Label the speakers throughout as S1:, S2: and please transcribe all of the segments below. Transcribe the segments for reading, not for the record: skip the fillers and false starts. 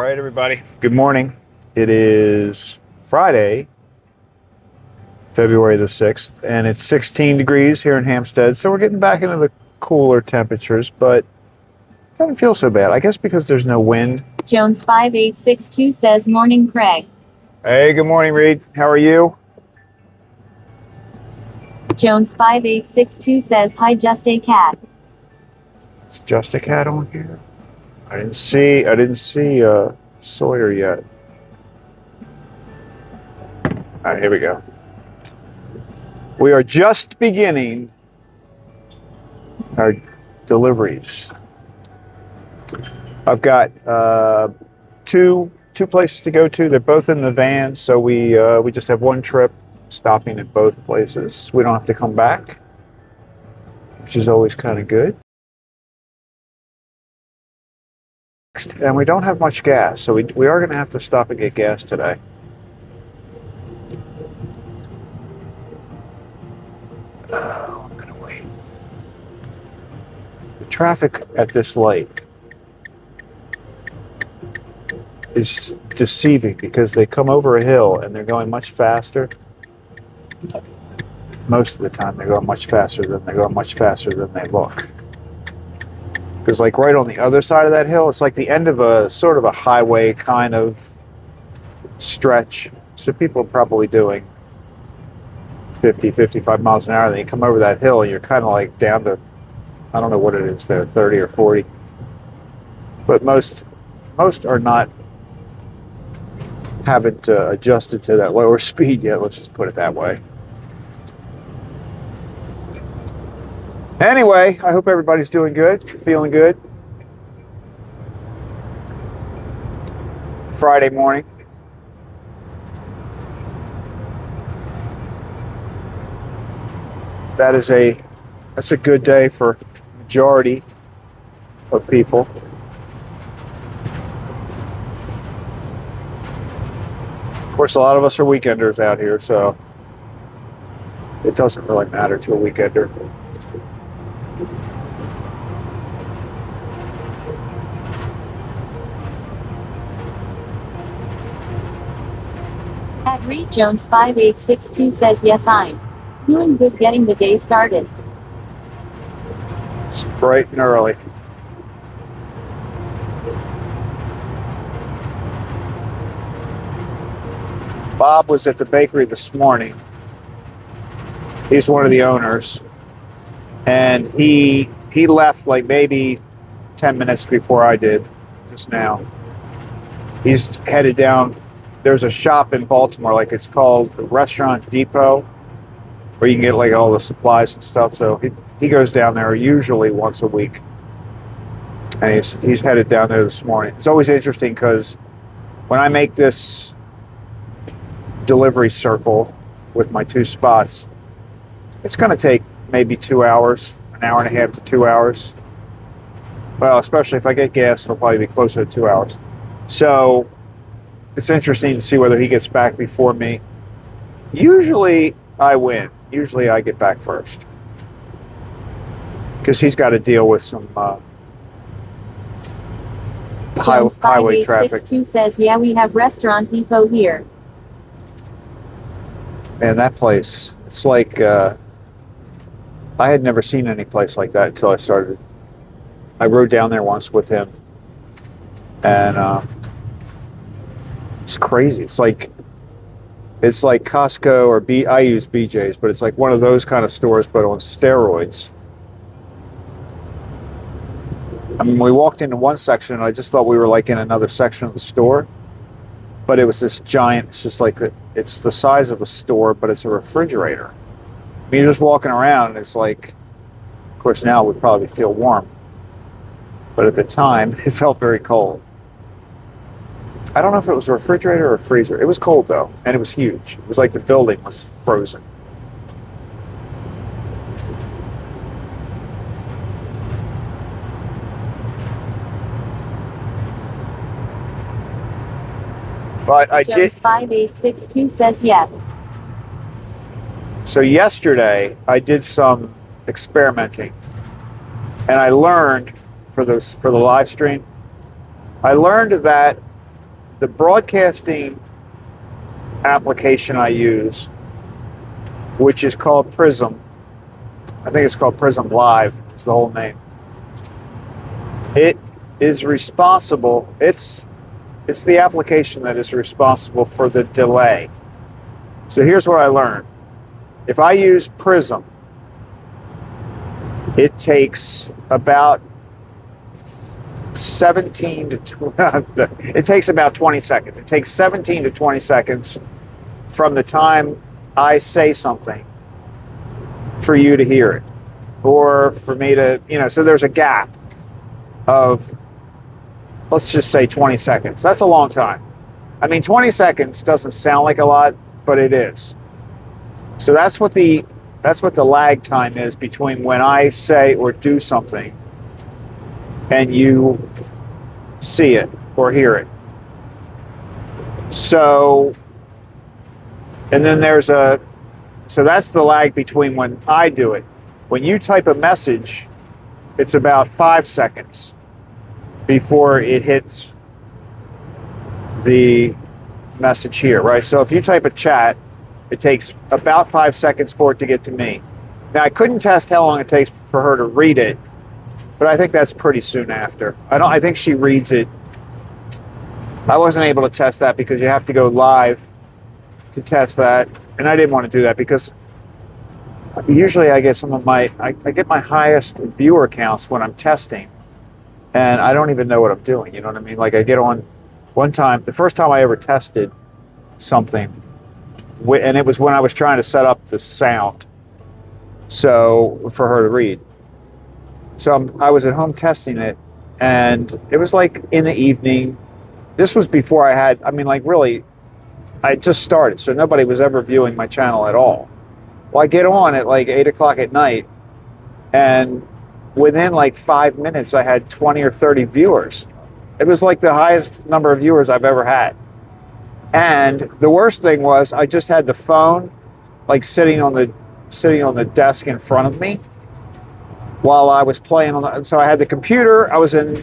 S1: right, everybody. Good morning. It is Friday, February the 6th, and it's 16 degrees here in Hampstead, so we're getting back into the cooler temperatures, but it doesn't feel so bad. I guess because there's no wind.
S2: Jones 5862 says, "Morning, Craig."
S1: Hey, good morning, Reed. How are you?
S2: Jones 5862 says, "Hi, just a cat."
S1: Is just a cat on here? I didn't see Sawyer yet. All right, here we go. We are just beginning our deliveries. I've got two places to go to. They're both in the van, so we just have one trip, stopping at both places. We don't have to come back, which is always kind of good. And we don't have much gas, so we are going to have to stop and get gas today. Oh, I'm going to wait. The traffic at this light is deceiving because they come over a hill and they're going much faster. Most of the time they're going much faster than they look. Because like right on the other side of that hill, it's like the end of a sort of a highway kind of stretch. So people are probably doing 50, 55 miles an hour. Then you come over that hill and you're kind of like down to, I don't know what it is there, 30 or 40. But most are not haven't adjusted to that lower speed yet. Let's just put it that way. Anyway, I hope everybody's doing good, feeling good. Friday morning. That's a good day for majority of people. Of course, a lot of us are weekenders out here, so it doesn't really matter to a weekender.
S2: At Reed Jones 5862 says, "Yes, I'm doing good getting the day started."
S1: It's bright and early. Bob was at the bakery this morning. He's one of the owners. And he left like maybe 10 minutes before I did, just now. He's headed down. There's a shop in Baltimore, like it's called the Restaurant Depot, where you can get like all the supplies and stuff. So he goes down there usually once a week. And he's headed down there this morning. It's always interesting because when I make this delivery circle with my two spots, it's going to take maybe 2 hours, an hour and a half to 2 hours. Well, especially if I get gas, it'll probably be closer to 2 hours. So it's interesting to see whether he gets back before me. Usually I win. Usually I get back first. Because he's got to deal with some highway traffic.
S2: 5862 says, "Yeah, we have Restaurant Depot here."
S1: Man, that place, it's like, I had never seen any place like that until I started. I rode down there once with him, and it's crazy. It's like Costco or I use BJ's, but it's like one of those kind of stores, but on steroids. I mean, we walked into one section, and I just thought we were like in another section of the store. But it was this giant, it's just like, it's the size of a store, but it's a refrigerator. I mean, you're just walking around, and it's like, of course now we probably feel warm. But at the time, it felt very cold. I don't know if it was a refrigerator or a freezer. It was cold though, and it was huge. It was like the building was frozen. But I did.
S2: 5862 says, "Yeah."
S1: So yesterday I did some experimenting, and I learned for the live stream. I learned that the broadcasting application I use, which is called Prism. I think it's called Prism Live. It's the whole name. It is responsible. It's the application that is responsible for the delay. So here's what I learned. If I use Prism, it takes about 17 to 20, it takes about 20 seconds. It takes 17 to 20 seconds from the time I say something for you to hear it, or for me to, so there's a gap of, let's just say 20 seconds. That's a long time. I mean, 20 seconds doesn't sound like a lot, but it is. So that's what the lag time is between when I say or do something and you see it or hear it. So, and then so that's the lag between when I do it. When you type a message, it's about 5 seconds before it hits the message here, right? So if you type a chat, it takes about 5 seconds for it to get to me. Now, I couldn't test how long it takes for her to read it, but I think that's pretty soon after. I think she reads it. I wasn't able to test that because you have to go live to test that, and I didn't want to do that because usually I get I get my highest viewer counts when I'm testing, and I don't even know what I'm doing. You know what I mean? Like, I get on one time, the first time I ever tested something, and it was when I was trying to set up the sound so for her to read. So I was at home testing it, and it was like in the evening. This was before really, I just started, so nobody was ever viewing my channel at all. Well, I get on at like 8 o'clock at night, and within like 5 minutes, I had 20 or 30 viewers. It was like the highest number of viewers I've ever had. And the worst thing was, I just had the phone like sitting on the desk in front of me while I was playing on so I had the computer. I was in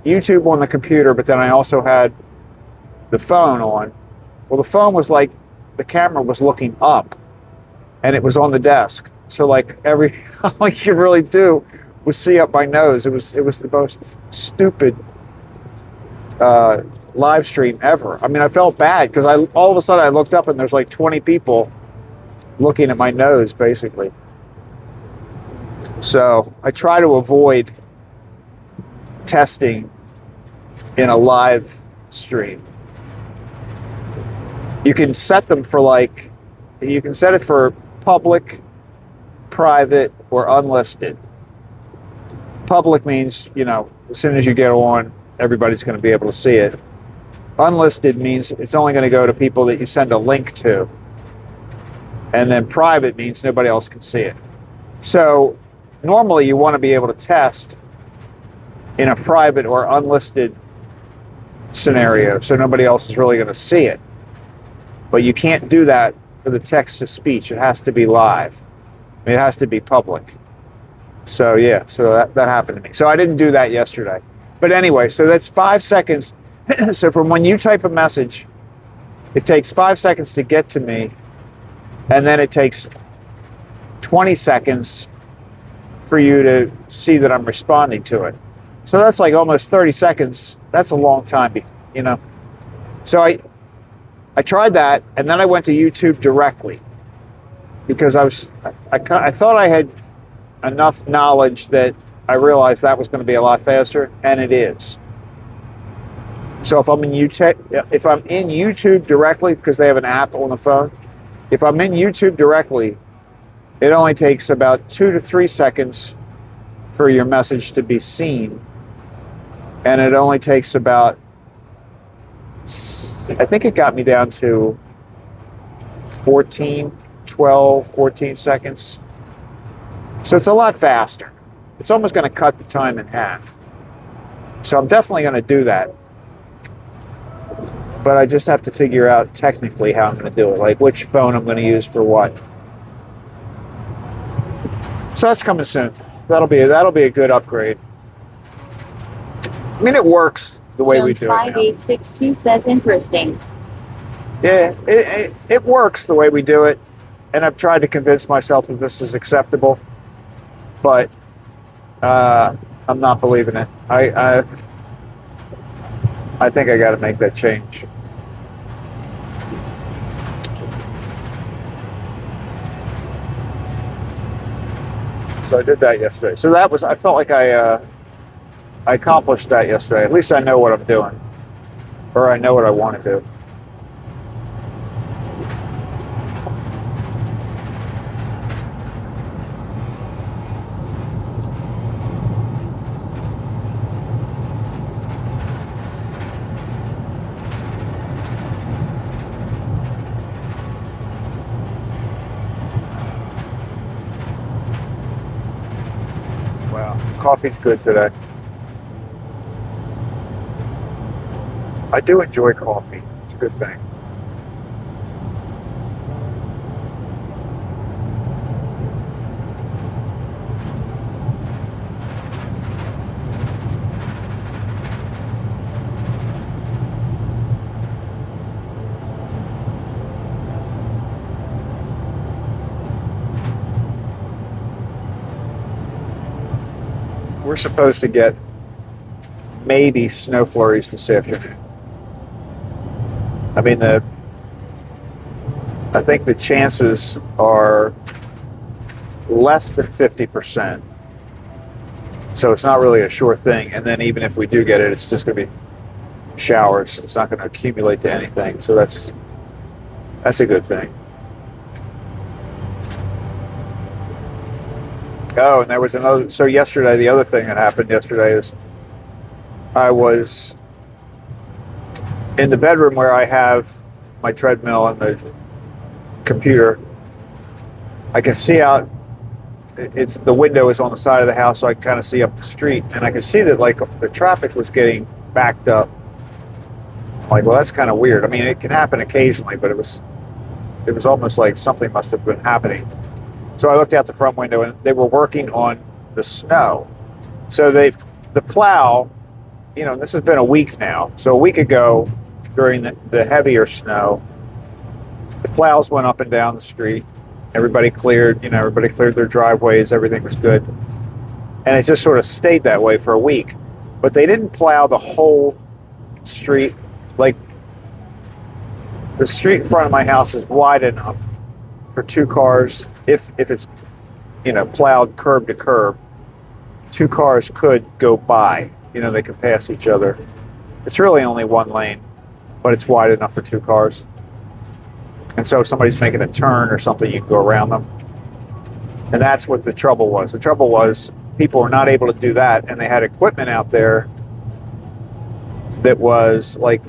S1: YouTube on the computer, but then I also had the phone on. Well, the phone was like, the camera was looking up, and it was on the desk. So like all you could really do was see up my nose. It was the most stupid live stream ever. I mean, I felt bad because all of a sudden I looked up and there's like 20 people looking at my nose, basically. So I try to avoid testing in a live stream. You can set them for you can set it for public, private, or unlisted. Public means, as soon as you get on, everybody's going to be able to see it. Unlisted means it's only going to go to people that you send a link to. And then private means nobody else can see it. So normally you want to be able to test in a private or unlisted scenario, so nobody else is really going to see it. But you can't do that for the text-to-speech. It has to be live. I mean, it has to be public. So yeah, so that happened to me. So I didn't do that yesterday. But anyway, so that's 5 seconds. So from when you type a message, it takes 5 seconds to get to me, and then it takes 20 seconds for you to see that I'm responding to it. So that's like almost 30 seconds. That's a long time, So I tried that, and then I went to YouTube directly because I thought I had enough knowledge that I realized that was going to be a lot faster, and it is. So if I'm in YouTube directly, because they have an app on the phone, if I'm in YouTube directly, it only takes about 2 to 3 seconds for your message to be seen, and it only takes about, I think it got me down to 14 seconds. So it's a lot faster. It's almost going to cut the time in half. So I'm definitely going to do that. But I just have to figure out technically how I'm going to do it, like which phone I'm going to use for what. So that's coming soon. That'll be a good upgrade. I mean, it works the way we
S2: Jones
S1: do it now.
S2: 5862 says interesting.
S1: Yeah, it works the way we do it, and I've tried to convince myself that this is acceptable, but I'm not believing it. I think I got to make that change. So I did that yesterday. So that was, I felt like I accomplished that yesterday. At least I know what I'm doing, or I know what I want to do. Wow, coffee's good today. I do enjoy coffee. It's a good thing. We're supposed to get maybe snow flurries this afternoon. I mean, I think the chances are less than 50%. So it's not really a sure thing. And then even if we do get it, it's just going to be showers. It's not going to accumulate to anything. So that's a good thing. Oh, and there was another. So yesterday, the other thing that happened yesterday is I was in the bedroom where I have my treadmill and the computer. I can see out. It's the window is on the side of the house, so I can kind of see up the street, and I could see that like the traffic was getting backed up. I'm like, well, that's kind of weird. I mean, it can happen occasionally, but it was almost like something must have been happening. So I looked out the front window, and they were working on the snow. So the plow, this has been a week now. So a week ago, during the heavier snow, the plows went up and down the street. Everybody cleared their driveways. Everything was good. And it just sort of stayed that way for a week. But they didn't plow the whole street. Like, the street in front of my house is wide enough for two cars. If it's, plowed curb to curb, two cars could go by. They could pass each other. It's really only one lane, but it's wide enough for two cars. And so if somebody's making a turn or something, you can go around them. And that's what the trouble was. The trouble was people were not able to do that, and they had equipment out there that was like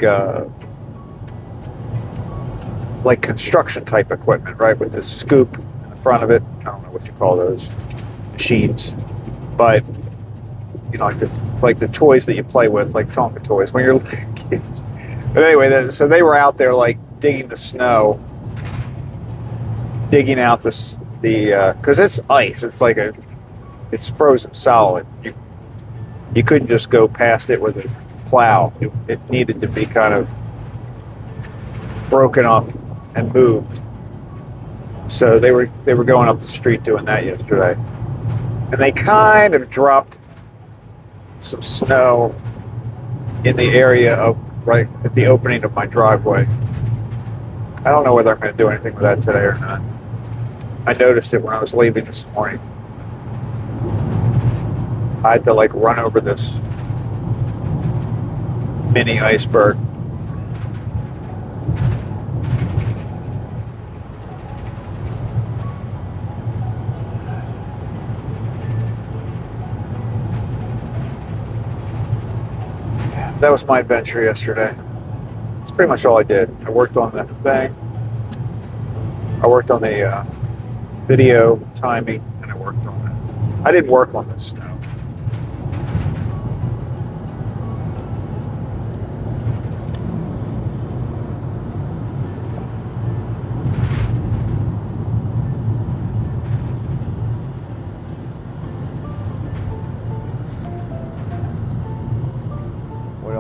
S1: construction type equipment, right? With the scoop in the front of it. I don't know what you call those machines, but like the toys that you play with, like Tonka toys when you're kids. But anyway, so they were out there like digging the snow, digging out the because it's ice. It's frozen solid. You couldn't just go past it with a plow. It needed to be kind of broken up and moved. So they were going up the street doing that yesterday, and they kind of dropped some snow in the area of right at the opening of my driveway. I don't know whether I'm going to do anything with that today or not. I noticed it when I was leaving this morning. I had to run over this mini iceberg. That was my adventure yesterday. That's pretty much all I did. I worked on the thing. I worked on the video timing, and I worked on it. I didn't work on the snow.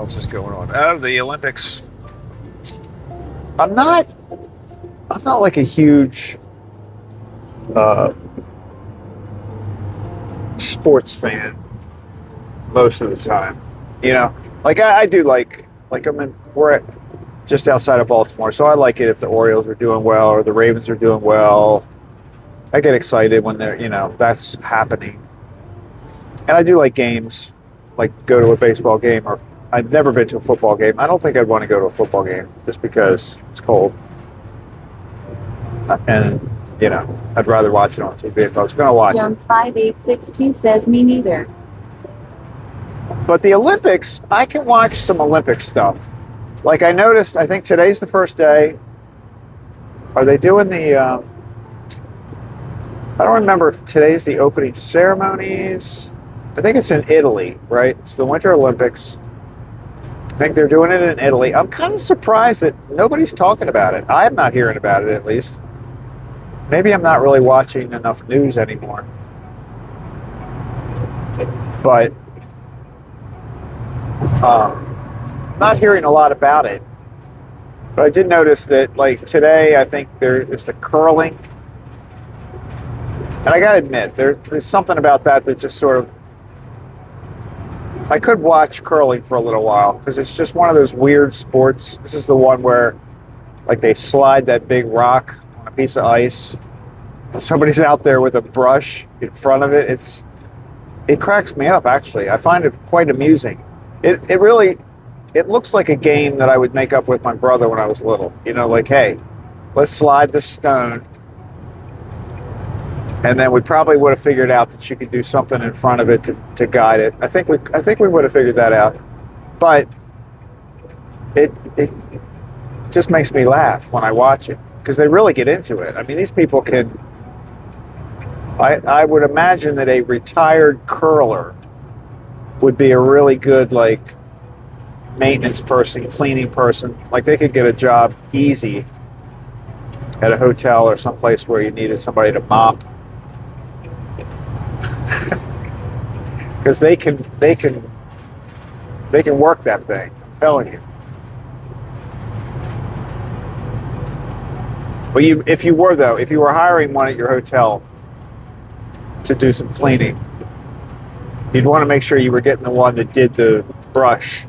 S1: else is going on? Oh, the Olympics. I'm not like a huge sports fan most of the time. You know, like I do like we're just outside of Baltimore, so I like it if the Orioles are doing well or the Ravens are doing well. I get excited when they're, that's happening. And I do like games, like go to a baseball game, or I've never been to a football game. I don't think I'd want to go to a football game just because it's cold. And, I'd rather watch it on TV if I was going to watch
S2: Jones 5862 says me neither.
S1: But the Olympics, I can watch some Olympic stuff. Like I noticed, I think today's the first day. Are they doing the, I don't remember if today's the opening ceremonies. I think it's in Italy, right? It's the Winter Olympics. I think they're doing it in Italy. I'm kind of surprised that nobody's talking about it. I'm not hearing about it, at least. Maybe I'm not really watching enough news anymore. But not hearing a lot about it. But I did notice that, like, today, I think there's the curling. And I got to admit, there's something about that just sort of... I could watch curling for a little while, because it's just one of those weird sports. This is the one where, like, they slide that big rock on a piece of ice. And somebody's out there with a brush in front of it. It cracks me up, actually. I find it quite amusing. It looks like a game that I would make up with my brother when I was little. Like, hey, let's slide this stone. And then we probably would have figured out that you could do something in front of it to guide it. I think we would have figured that out. But it just makes me laugh when I watch it, because they really get into it. I mean, these people can... I would imagine that a retired curler would be a really good, like, maintenance person, cleaning person. Like, they could get a job easy at a hotel or someplace where you needed somebody to mop. Because they can work that thing, I'm telling you. But if you were hiring one at your hotel to do some cleaning, you'd want to make sure you were getting the one that did the brush,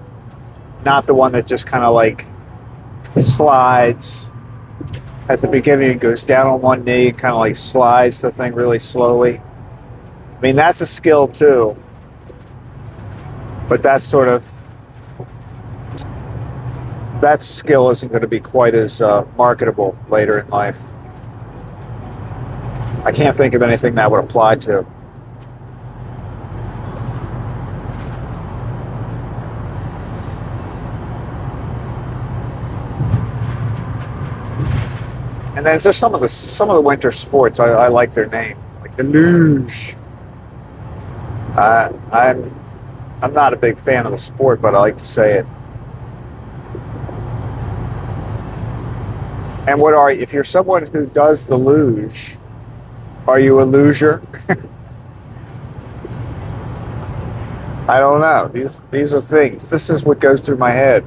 S1: not the one that just kind of like slides at the beginning and goes down on one knee and kind of like slides the thing really slowly. I mean, that's a skill too, but that skill isn't going to be quite as marketable later in life. I can't think of anything that would apply to. And then there's some of the winter sports. I like their name, like the luge. I'm not a big fan of the sport, but I like to say it. And if you're someone who does the luge, are you a luger? I don't know. These are things. This is what goes through my head.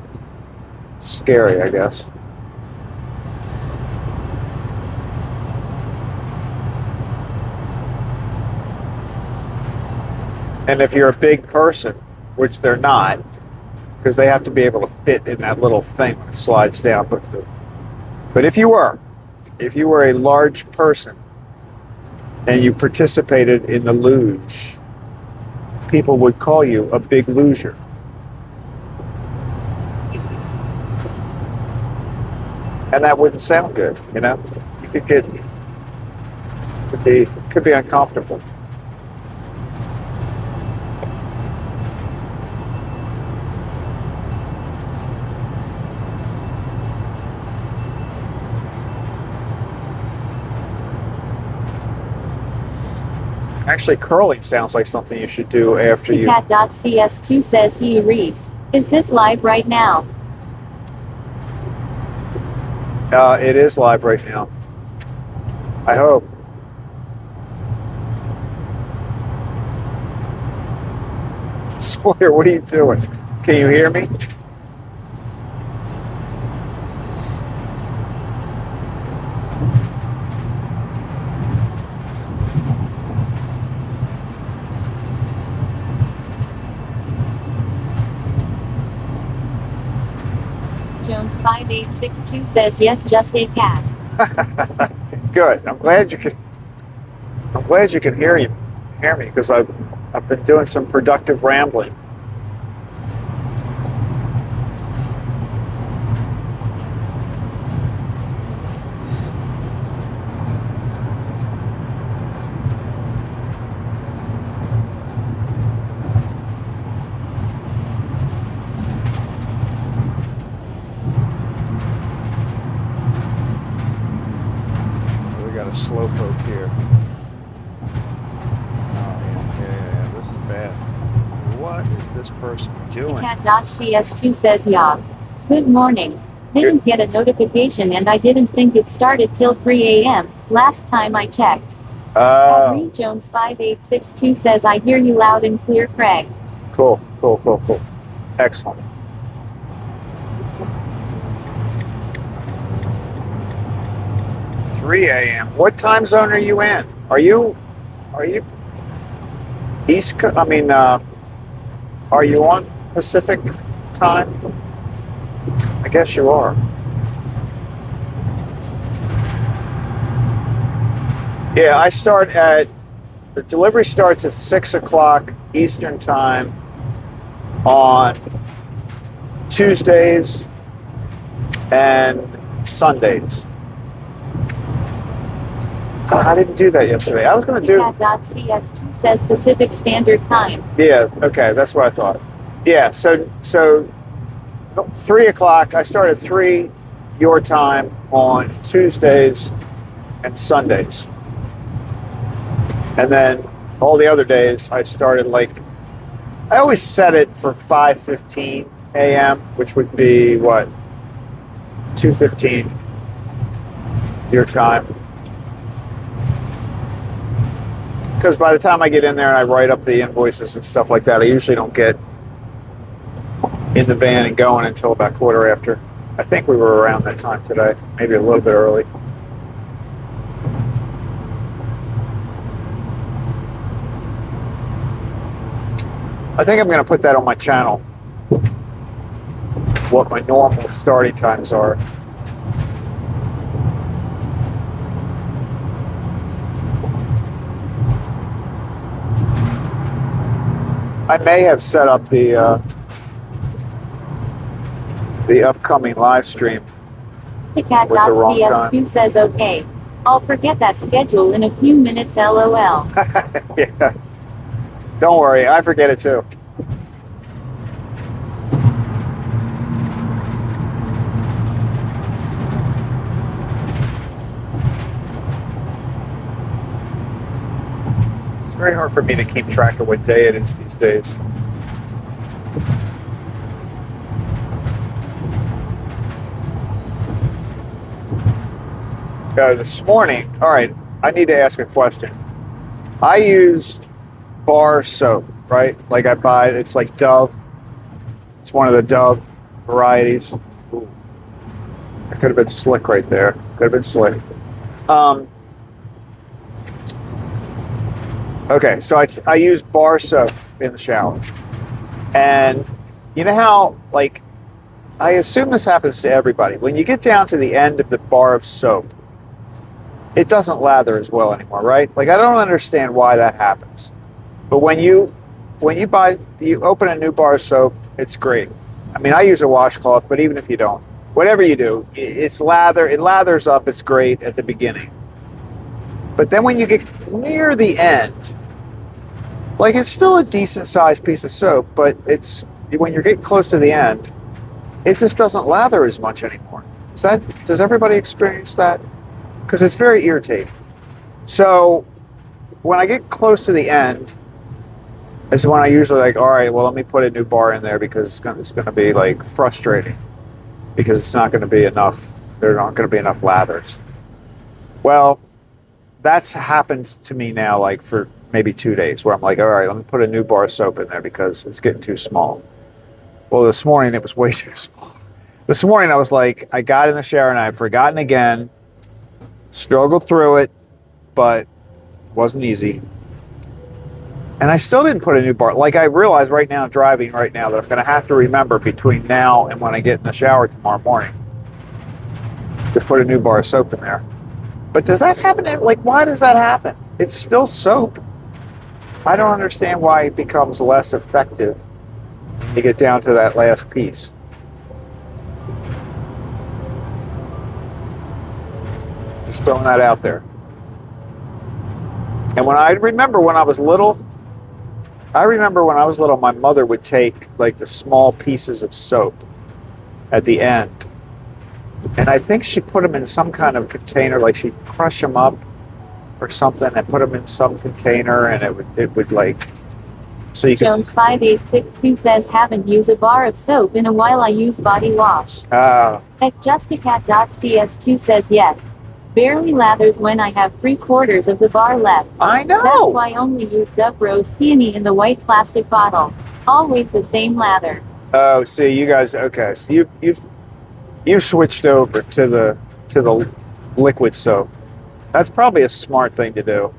S1: It's scary, I guess. And if you're a big person, which they're not, because they have to be able to fit in that little thing when it slides down. But if you were a large person and you participated in the luge, people would call you a big luger. And that wouldn't sound good, You could be uncomfortable. Actually, curling sounds like something you should do after you...
S2: Cat.cs2 says he read. Is this live right now?
S1: It is live right now. I hope. Sawyer, what are you doing? Can you hear me?
S2: 5862 says yes, just a cat.
S1: Good. I'm glad you can hear me because I've been doing some productive rambling. A slowpoke here. Oh yeah, this is bad. What is this person doing?
S2: Cat.cs2 says yeah. Good morning. Didn't get a notification and I didn't think it started till 3 a.m. last time I checked. Reed Jones 5862 says I hear you loud and clear, Craig.
S1: Cool. Excellent. A.m. What time zone are you in? Are you East? Are you on Pacific time? I guess you are. Yeah, the delivery starts at 6 o'clock Eastern time on Tuesdays and Sundays. I didn't do that yesterday. I was going to do.
S2: Cat.cs2 says Pacific Standard Time.
S1: Yeah. Okay, that's what I thought. Yeah. So 3 o'clock. I start at 3 your time on Tuesdays and Sundays, and then all the other days I started I always set it for 5:15 a.m., which would be what 2:15 your time. Because by the time I get in there and I write up the invoices and stuff like that, I usually don't get in the van and going until about quarter after. I think we were around that time today, maybe a little bit early. I think I'm going to put that on my channel, what my normal starting times are. I may have set up the upcoming live stream.
S2: Cat.cs2 says okay. I'll forget that schedule in a few minutes, lol.
S1: Yeah. Don't worry, I forget it too. It's very hard for me to keep track of what day it is these days. This morning, all right, I need to ask a question. I use bar soap, right? Like I buy it, it's like Dove. It's one of the Dove varieties. Ooh. I could have been slick right there. Could have been slick. Okay, so I use bar soap in the shower. And you know how, like, I assume this happens to everybody. When you get down to the end of the bar of soap, it doesn't lather as well anymore, right? Like, I don't understand why that happens. But when you open a new bar of soap, it's great. I mean, I use a washcloth, but even if you don't, whatever you do, it lathers up, it's great at the beginning. But then when you get near the end, like, it's still a decent sized piece of soap, but when you're getting close to the end, it just doesn't lather as much anymore. Does everybody experience that? Because it's very irritating. So when I get close to the end, is when I usually like, all right, well, let me put a new bar in there because it's going to be like frustrating because it's not going to be enough. There aren't going to be enough lathers. Well, that's happened to me now, like for maybe 2 days, where I'm like, all right, let me put a new bar of soap in there because it's getting too small. Well, this morning it was way too small. This morning I was like, I got in the shower and I had forgotten again. Struggled through it, but it wasn't easy. And I still didn't put a new bar. Like, I realize driving right now, that I'm going to have to remember between now and when I get in the shower tomorrow morning to put a new bar of soap in there. But does that happen? Like, why does that happen? It's still soap. I don't understand why it becomes less effective when you get down to that last piece. Just throwing that out there. And I remember when I was little, my mother would take like the small pieces of soap at the end. And I think she put them in some kind of container, like she'd crush them up or something and put them in some container, and it would like, so you could.
S2: Jones 5862 says, haven't used a bar of soap in a while. I use body wash. Justicat.cs2 says yes. Barely lathers when I have 3/4 of the bar left.
S1: I know.
S2: That's why I only use Dove Rose Peony in the white plastic bottle. Always the same lather.
S1: Oh, see, you guys. Okay, so you've switched over to the liquid soap. That's probably a smart thing to do.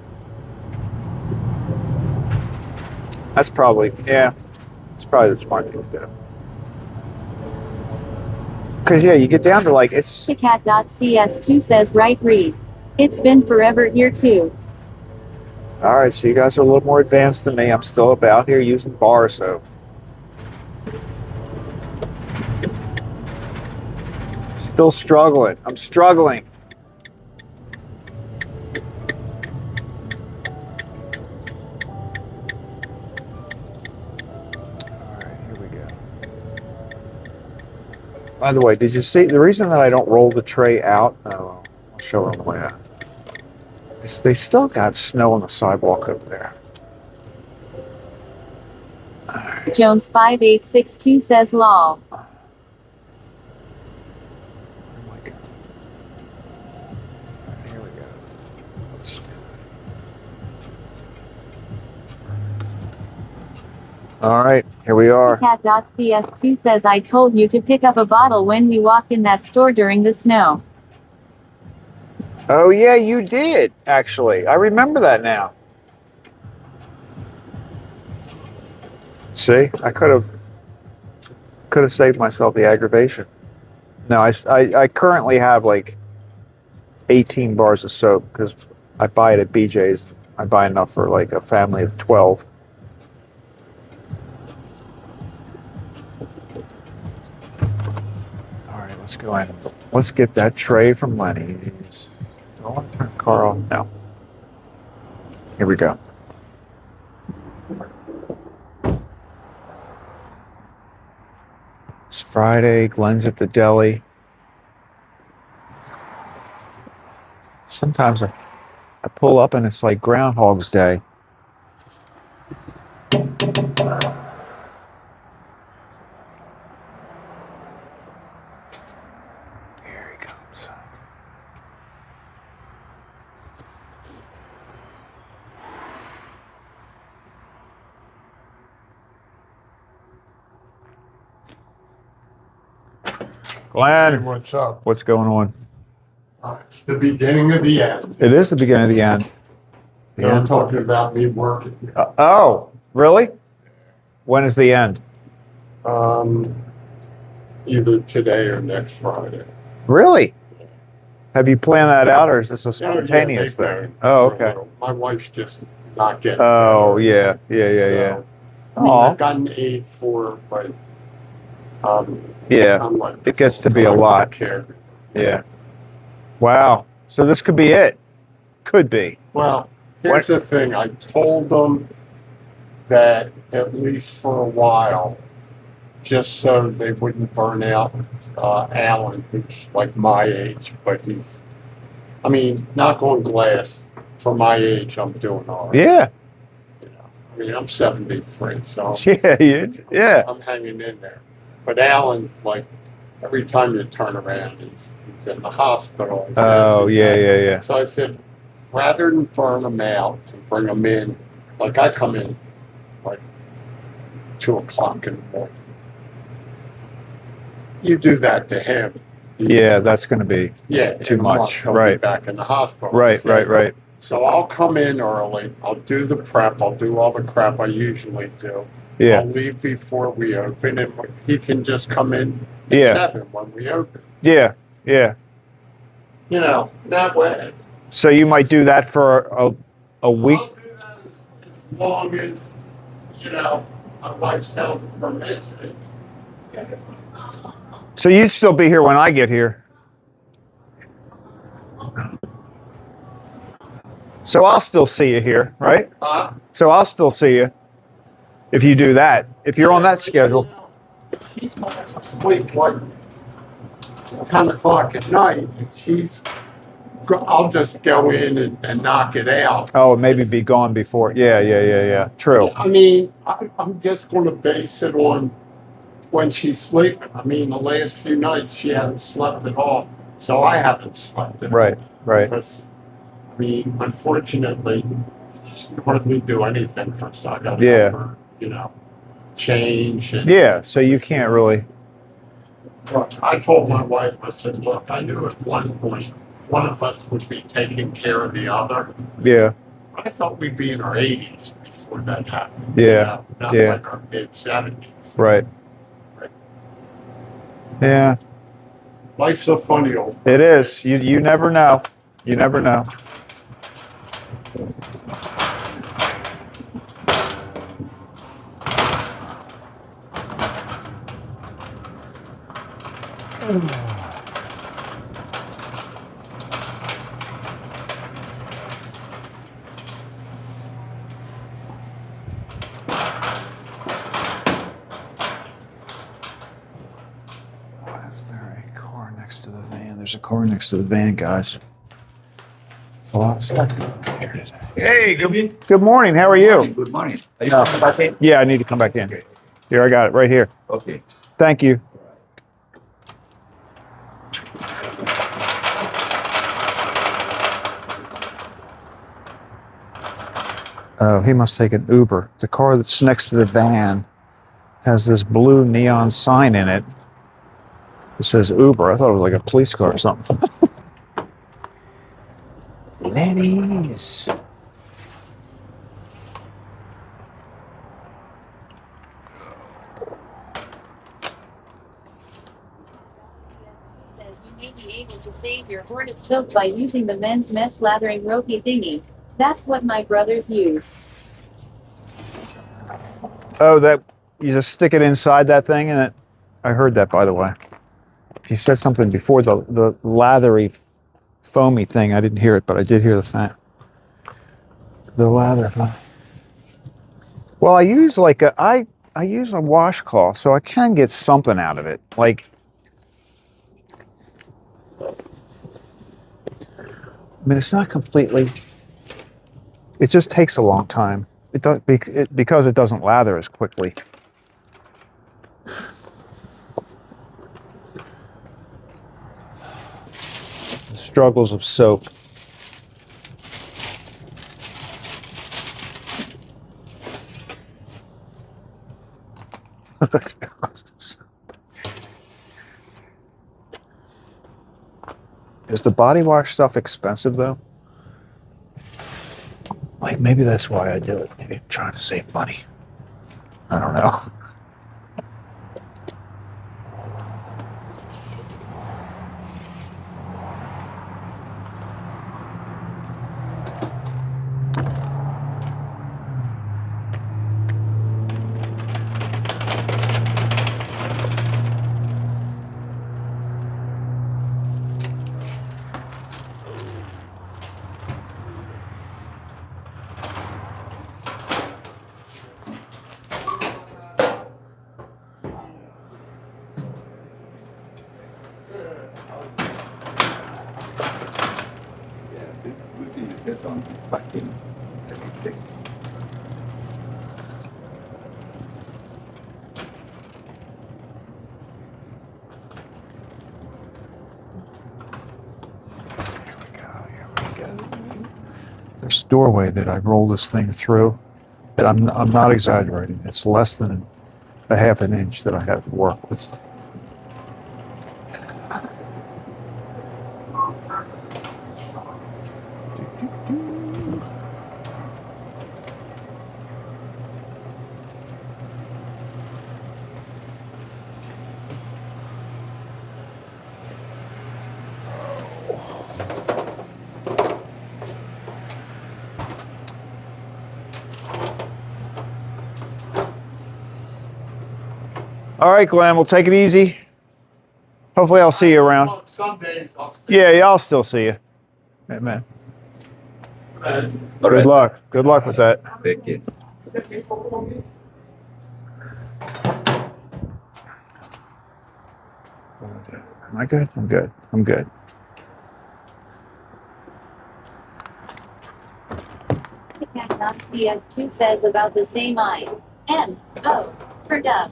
S1: It's probably the smart thing to do. Because, yeah, you get down to like, it's...
S2: Cat.cs2 says, right, read. It's been forever here, too.
S1: All right, so you guys are a little more advanced than me. I'm still about here using bar soap. Still struggling. I'm struggling. By the way, did you see the reason that I don't roll the tray out? Oh, I'll show it on the way out. They still got snow on the sidewalk over there. Right.
S2: Jones 5862 says lol.
S1: Oh my God. Here we go. Let's do it. All right, here we are.
S2: Cat.cs2 says, I told you to pick up a bottle when we walked in that store during the snow.
S1: Oh yeah, you did, actually. I remember that now. See, I could have saved myself the aggravation. No, I currently have like 18 bars of soap because I buy it at BJ's. I buy enough for like a family of 12. All right, let's go in. Let's get that tray from Lenny's. Do I want to turn the car off? No. Here we go. It's Friday. Glenn's at the deli. Sometimes I pull up and it's like Groundhog's Day. Here he comes. Glenn,
S3: Hey, what's up?
S1: what's going on?
S3: It's the beginning of the end.
S1: It is the beginning of the end. The
S3: They're
S1: end.
S3: talking about me working here.
S1: Oh, really? When is the end?
S3: Either today or next Friday.
S1: Really? Have you planned that out, or is this a
S3: Yeah,
S1: spontaneous
S3: they've
S1: thing?
S3: known
S1: Oh,
S3: for a
S1: okay.
S3: little. My wife's just not getting.
S1: Oh,
S3: better.
S1: yeah.
S3: So, I mean,
S1: Aw.
S3: I've gotten aid for, but
S1: Yeah,
S3: I'm like
S1: it gets to be a
S3: full-time
S1: lot.
S3: care.
S1: yeah. Wow. So this could be it. Could be.
S3: Well, here's the thing. I told them that at least for a while, just so they wouldn't burn out Alan, who's like my age, but he's, I mean, knock on glass, for my age, I'm doing all right.
S1: Yeah.
S3: You know, I mean, I'm 73, so
S1: Yeah.
S3: I'm hanging in there. But Alan, like, every time you turn around, he's in the hospital. and
S1: Oh,
S3: this and
S1: yeah,
S3: that.
S1: yeah.
S3: So I said, rather than burn them out and bring them in, like I come in like 2 o'clock in the morning. You do that to him.
S1: Yeah, that's going to be
S3: Yeah,
S1: too
S3: in a month,
S1: much,
S3: he'll be
S1: right.
S3: back in the hospital.
S1: right.
S3: So I'll come in early. I'll do the prep. I'll do all the crap I usually do.
S1: Yeah.
S3: I'll leave before we open, and he can just come in at
S1: Yeah.
S3: 7 when we open.
S1: Yeah.
S3: You know, that way.
S1: So you might do that for a week?
S3: I'll do that as long as, you know, my wife's health permits it.
S1: So you'd still be here when I get here. So I'll still see you here, right? So I'll still see you if you do that. If you're on that schedule.
S3: She's sleep like 10 o'clock at night. I'll just go in and knock it out.
S1: Oh, maybe be gone before. Yeah. True.
S3: I mean, I'm just going to base it on when she's sleeping. I mean, the last few nights she hasn't slept at all, so I haven't slept at all.
S1: Right.
S3: Because, I mean, unfortunately, she hardly do anything for us. I got to help her, you know, change. And,
S1: yeah, so you can't really.
S3: I told my wife, I said, look, I knew at one point one of us would be taking care of the other.
S1: Yeah.
S3: I thought we'd be in our 80s before that happened.
S1: Yeah.
S3: You know, not
S1: Yeah.
S3: like our mid 70s.
S1: Right. Yeah.
S3: Life's so funny, old.
S1: It is. You never know. You never know. There's a car next to the van, guys. Hey, good morning. How are you?
S4: Good morning. Are you coming back in?
S1: Yeah, I need to come back in. Here, I got it right here.
S4: Okay.
S1: Thank you. Oh, he must take an Uber. The car that's next to the van has this blue neon sign in it. It says Uber. I thought it was like a police car or something. Ladies.
S2: Says you may be able to save your hoard of soap by using the men's mesh lathering ropey thingy. That's what my brothers use.
S1: Oh, that you just stick it inside that thing and it. I heard that, by the way. You said something before the lathery, foamy thing. I didn't hear it, but I did hear the lather. Well, I use like I use a washcloth, so I can get something out of it. Like, I mean, it's not completely. It just takes a long time. It does because it doesn't lather as quickly. Struggles of soap. Is the body wash stuff expensive though? Like maybe that's why I do it. Maybe I'm trying to save money. I don't know. There's a doorway that I roll this thing through that I'm not exaggerating. It's less than a half an inch that I have to work with. All right, Glenn, we'll take it easy. Hopefully I'll see you around.
S3: Well, some days I'll
S1: Yeah, I'll still see you. Amen. Good luck. Good luck with that.
S4: Thank you.
S1: Am I good? I'm good. I'm good.
S2: CS2 says about the same I.M.O. for dub.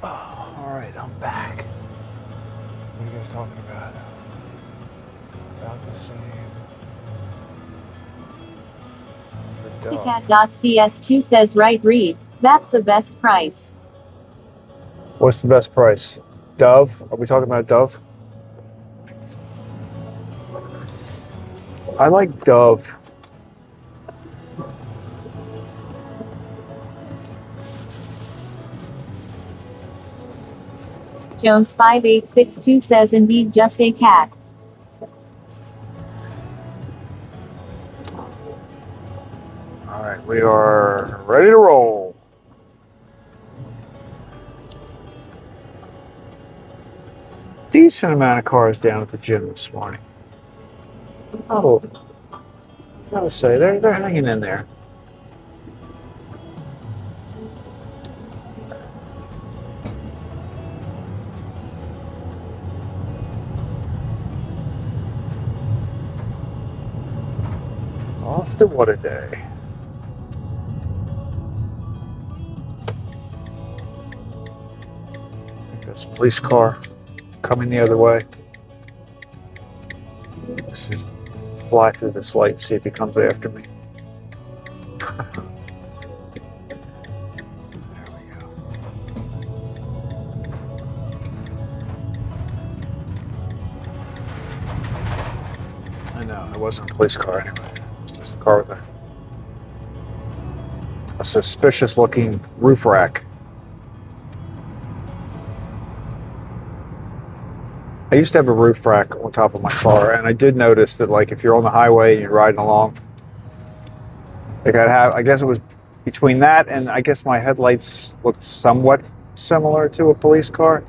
S1: All right, I'm back. What are you guys talking about? About the same.
S2: Cat.cs2 says right read. That's the best price.
S1: What's the best price? Dove? Are we talking about Dove? I like Dove.
S2: Jones 5862 says indeed just a cat.
S1: All right, we are ready to roll. Decent amount of cars down at the gym this morning. Oh, gotta say they're hanging in there. Off to what a day. I think that's a police car coming the other way. Let's just fly through this light and see if he comes after me. There we go. I know, it wasn't a police car anyway. It was just a car with a suspicious looking roof rack. I used to have a roof rack on top of my car, and I did notice that, like, if you're on the highway and you're riding along, like I guess it was between that and I guess my headlights looked somewhat similar to a police car,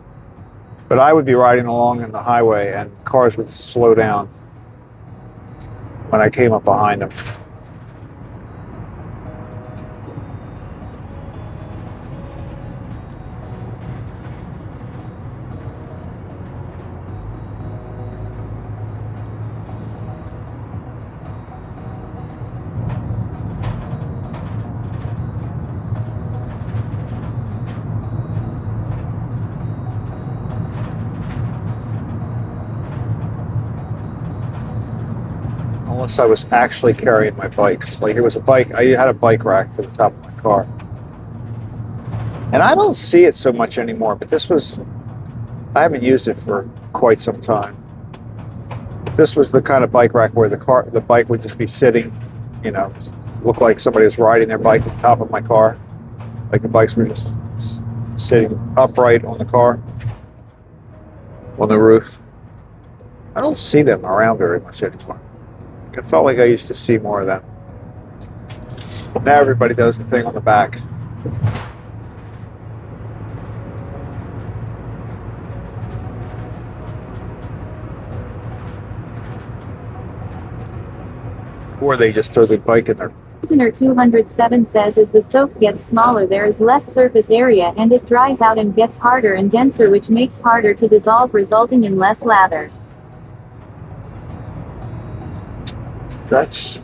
S1: but I would be riding along in the highway and cars would slow down when I came up behind them. Unless I was actually carrying my bikes. Like, it was a bike, I had a bike rack for the top of my car. And I don't see it so much anymore, but this was, I haven't used it for quite some time. This was the kind of bike rack where the bike would just be sitting, you know, look like somebody was riding their bike at the top of my car. Like the bikes were just sitting upright on the car, on the roof. I don't see them around very much anymore. I felt like I used to see more of them. Now everybody does the thing on the back. Or they just throw the bike in there.
S2: Listener 207 says as the soap gets smaller there is less surface area and it dries out and gets harder and denser, which makes harder to dissolve, resulting in less lather.
S1: That's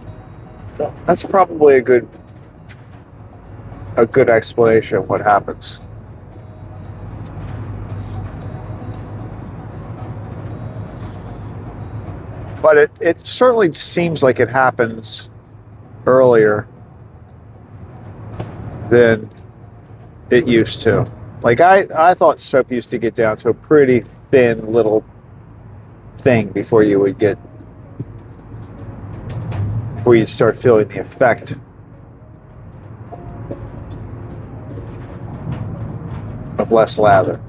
S1: probably a good explanation of what happens. But it certainly seems like it happens earlier than it used to. Like I thought soap used to get down to a pretty thin little thing before you start feeling the effect of less lather.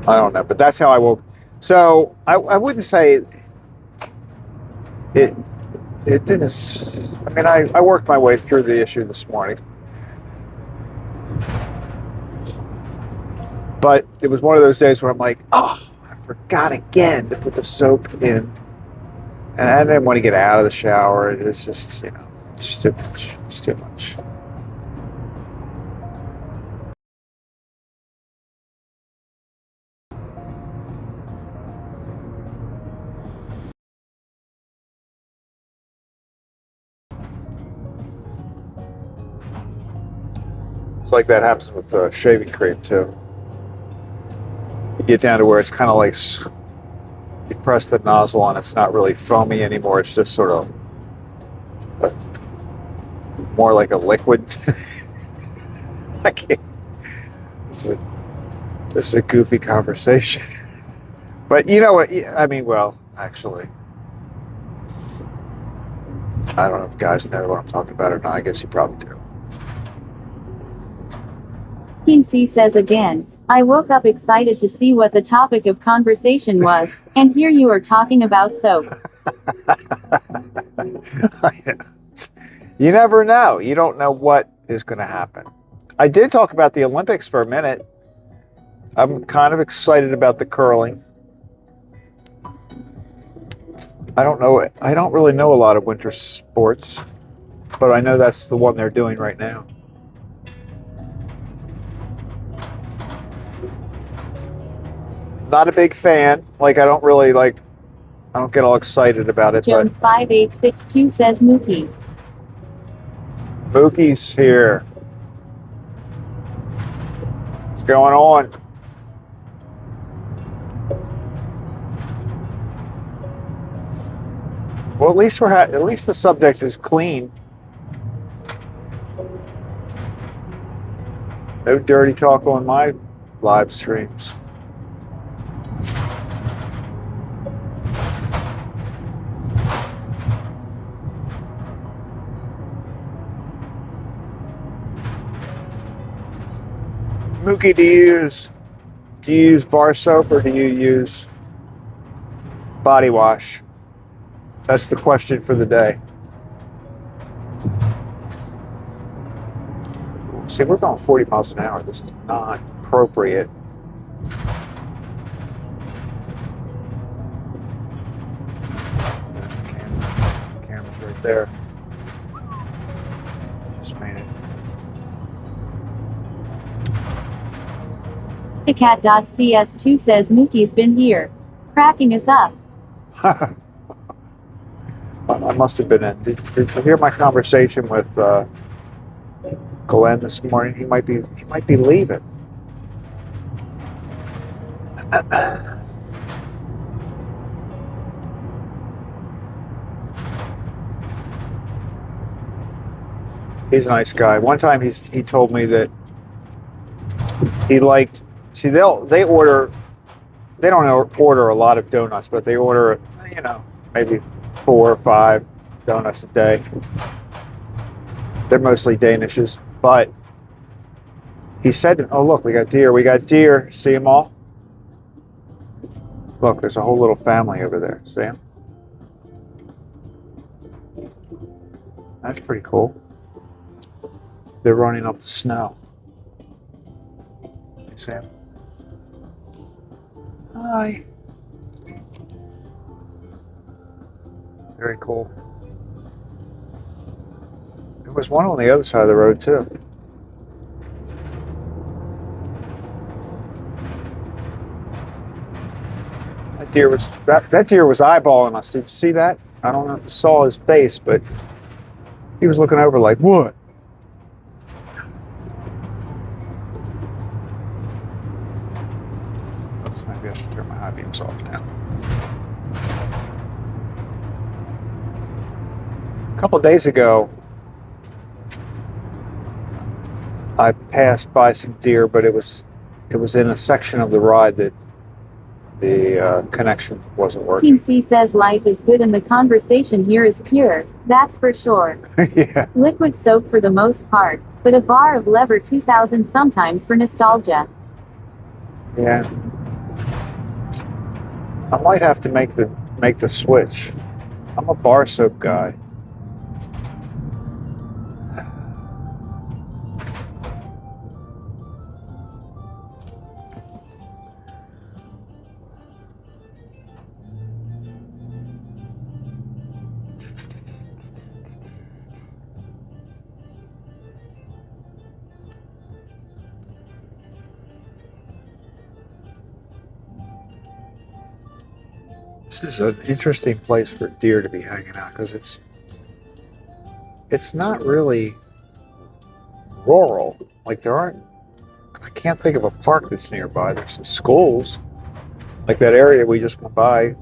S1: I don't know, but that's how I woke. So I wouldn't say it didn't. I mean, I worked my way through the issue this morning, but it was one of those days where I'm like, oh, I forgot again to put the soap in, and I didn't want to get out of the shower. It's just, it's too much. It's too much. It's like that happens with shaving cream too. You get down to where it's kind of like you press the nozzle and it's not really foamy anymore. It's just sort of more like a liquid. I can't. This is a goofy conversation. But you know what? I mean, well, actually, I don't know if guys know what I'm talking about or not. I guess you probably do.
S2: Kinsey says again, I woke up excited to see what the topic of conversation was, and here you are talking about soap.
S1: You never know. You don't know what is going to happen. I did talk about the Olympics for a minute. I'm kind of excited about the curling. I don't know. I don't really know a lot of winter sports, but I know that's the one they're doing right now. Not a big fan. Like, I don't get all excited about it.
S2: Jones 5862 says Mookie.
S1: Mookie's here. What's going on? Well, at least the subject is clean. No dirty talk on my live streams. Mookie, do you use bar soap or do you use body wash? That's the question for the day. See, we're going 40 miles an hour. This is not appropriate. There's the camera. The camera's right there. Just made it.
S2: Sticat.cs2 says Mookie's been here, cracking us up.
S1: I must have been in. Did you hear my conversation with Glenn this morning? He might be leaving. He's a nice guy. One time he told me that he liked. See, they don't order a lot of donuts, but they order, maybe 4 or 5 donuts a day. They're mostly Danishes, but he said, "Oh, look, we got deer. See them all? Look, there's a whole little family over there. See them? That's pretty cool. They're running up the snow. You see them? Hi. Very cool. There was one on the other side of the road too. That deer was eyeballing us. Did you see that? I don't know if you saw his face, but he was looking over like, what? Oops, maybe I should turn my high beams off now. A couple of days ago, I passed by some deer, but it was in a section of the ride that the connection wasn't working.
S2: Team C says life is good and the conversation here is pure, that's for sure.
S1: Yeah.
S2: Liquid soap for the most part, but a bar of Lever 2000 sometimes for nostalgia.
S1: Yeah. I might have to make the switch. I'm a bar soap guy. This is an interesting place for deer to be hanging out because it's not really rural. Like I can't think of a park that's nearby. There's some schools, like that area we just went by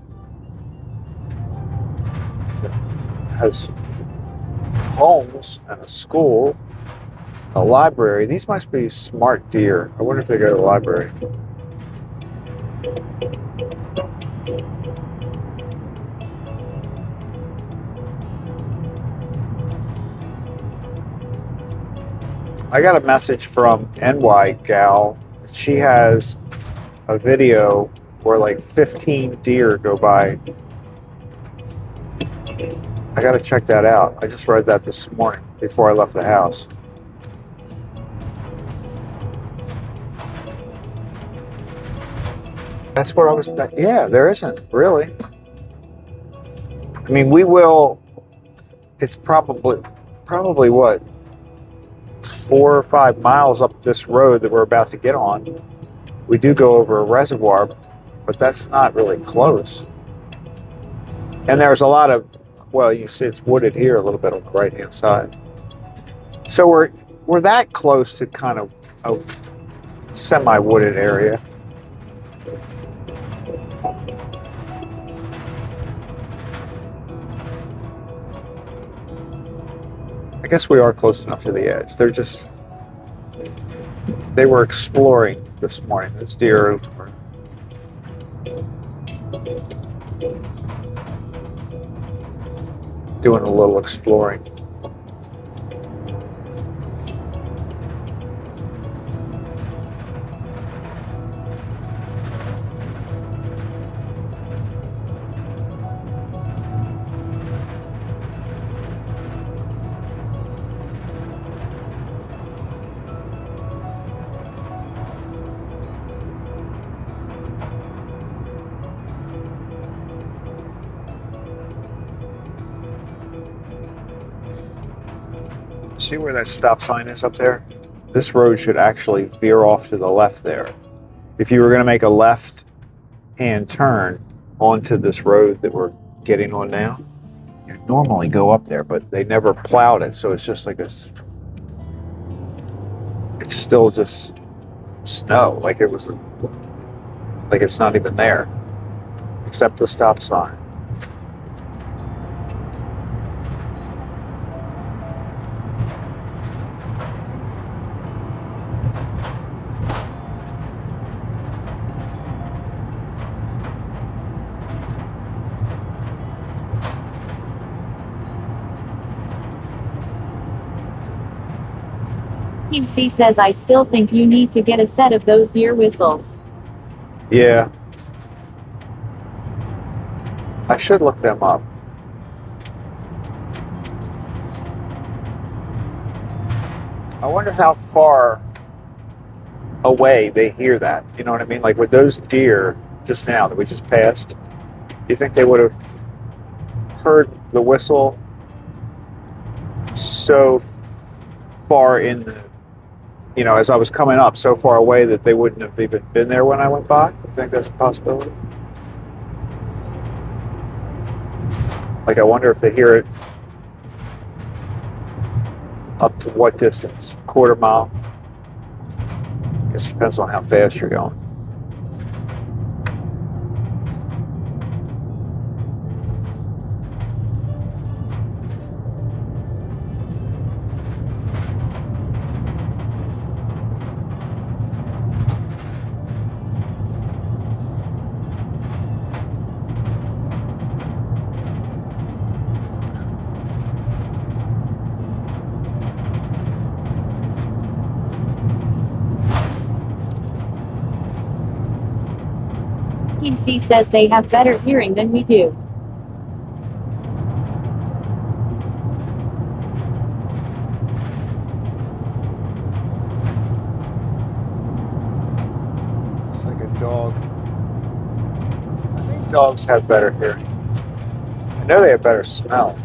S1: has homes and a school, a library. These must be smart deer. I wonder if they go to the library. I got a message from NY gal. She has a video where like 15 deer go by. I gotta check that out. I just read that this morning before I left the house. That's what I was. Yeah, there isn't really. I mean, we will. It's probably what, 4 or 5 miles up this road that we're about to get on. We do go over a reservoir, but that's not really close. And there's a lot of, well, you see it's wooded here a little bit on the right-hand side. So we're that close to kind of a semi-wooded area. I guess we are close enough to the edge. They were exploring this morning. Those deer were doing a little exploring. See where that stop sign is up there? This road should actually veer off to the left there. If you were going to make a left-hand turn onto this road that we're getting on now, you'd normally go up there, but they never plowed it, so it's just like it's still just snow, like it's not even there, except the stop sign.
S2: C says I still think you need to get a set of those deer whistles.
S1: Yeah. I should look them up. I wonder how far away they hear that. You know what I mean? Like with those deer just now that we just passed, do you think they would have heard the whistle so far in the, as I was coming up, so far away that they wouldn't have even been there when I went by? You think that's a possibility? Like, I wonder if they hear it up to what distance? Quarter mile? I guess it depends on how fast you're going.
S2: Kim C says they have better hearing than we do.
S1: It's like a dog. I think dogs have better hearing. I know they have better smell.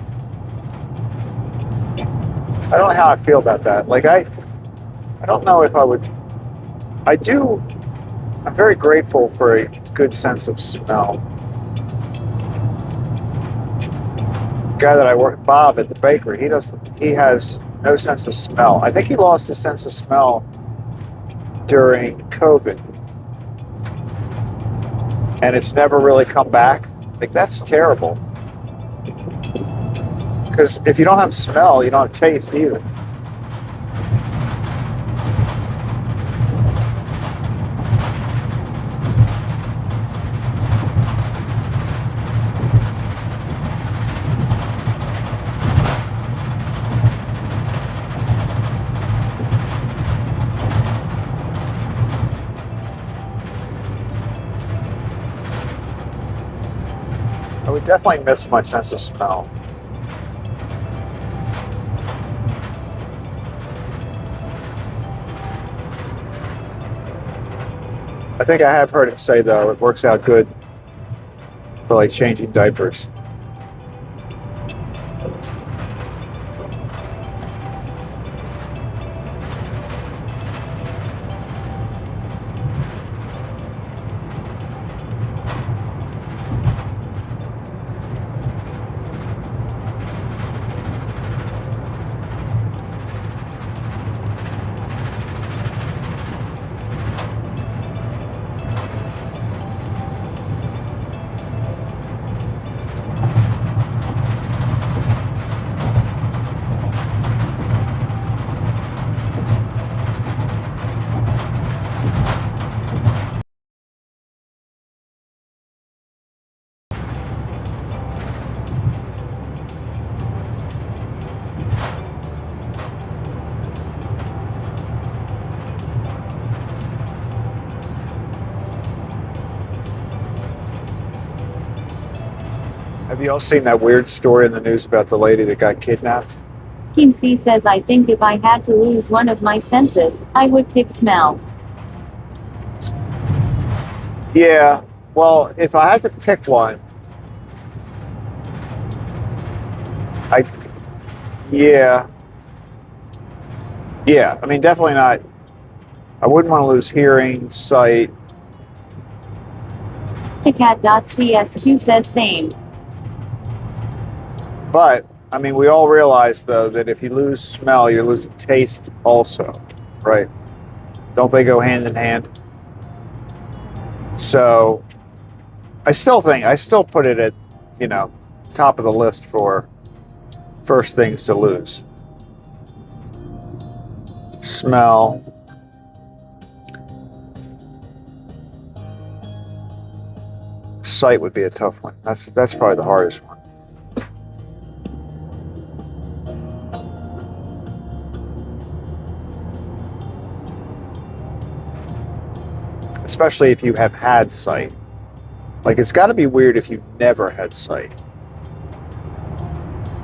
S1: I don't know how I feel about that. Like I don't know if I would. I do. I'm very grateful for a good sense of smell. The guy that I work, Bob at the bakery, he has no sense of smell. I think he lost his sense of smell during COVID, and it's never really come back. Like that's terrible. Because if you don't have smell, you don't have taste either. I would definitely miss my sense of smell. I think I have heard him say, though, it works out good for like changing diapers. Have you all seen that weird story in the news about the lady that got kidnapped?
S2: Kim C says I think if I had to lose one of my senses, I would pick smell.
S1: Yeah, well, if I had to pick one, yeah, I mean, definitely not. I wouldn't want to lose hearing, sight.
S2: Stacat.csq says same.
S1: But, I mean, we all realize, though, that if you lose smell, you're losing taste also, right? Don't they go hand in hand? So, I still put it at, top of the list for first things to lose. Smell. Sight would be a tough one. That's probably the hardest one. Especially if you have had sight. Like, it's got to be weird if you've never had sight.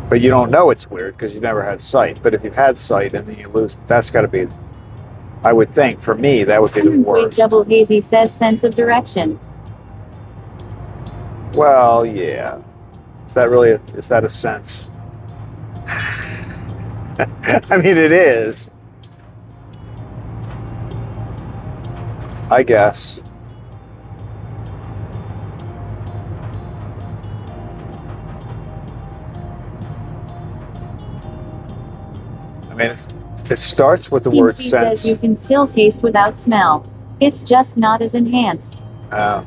S1: But you don't know it's weird because you never had sight. But if you've had sight and then you lose it, that's got to be, I would think, for me, that would be the worst.
S2: Double Hazy says sense of direction.
S1: Well, yeah. Is that a sense? I mean, it is. I guess. I mean, it starts with the word sense.
S2: Says you can still taste without smell. It's just not as enhanced.
S1: All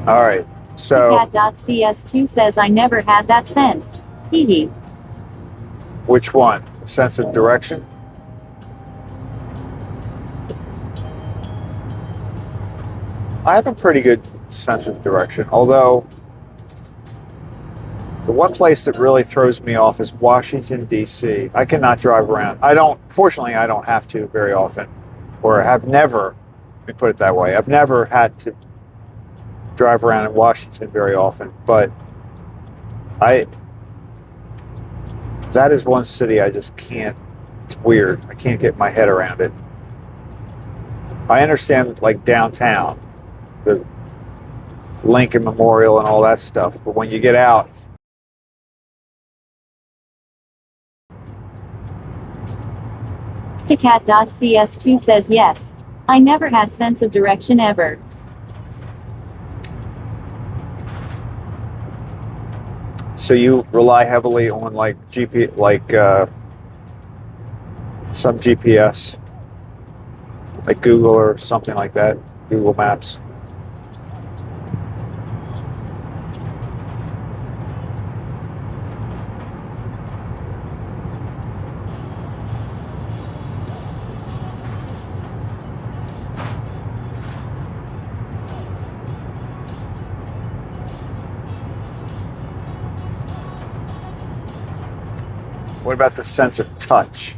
S1: right. So.
S2: Cat.cs2 says I never had that sense. Hee hee.
S1: Which one? Sense of direction? I have a pretty good sense of direction, although the one place that really throws me off is Washington, D.C. I cannot drive around. Fortunately, I don't have to very often, or have never me put it that way. I've never had to drive around in Washington very often, but that is one city I just can't. It's weird. I can't get my head around it. I understand like downtown, the Lincoln Memorial and all that stuff, but when you get out,
S2: Stacat.cs2 says yes. I never had sense of direction ever.
S1: so you rely heavily on like some GPS, like Google or something like that, Google Maps. What about the sense of touch?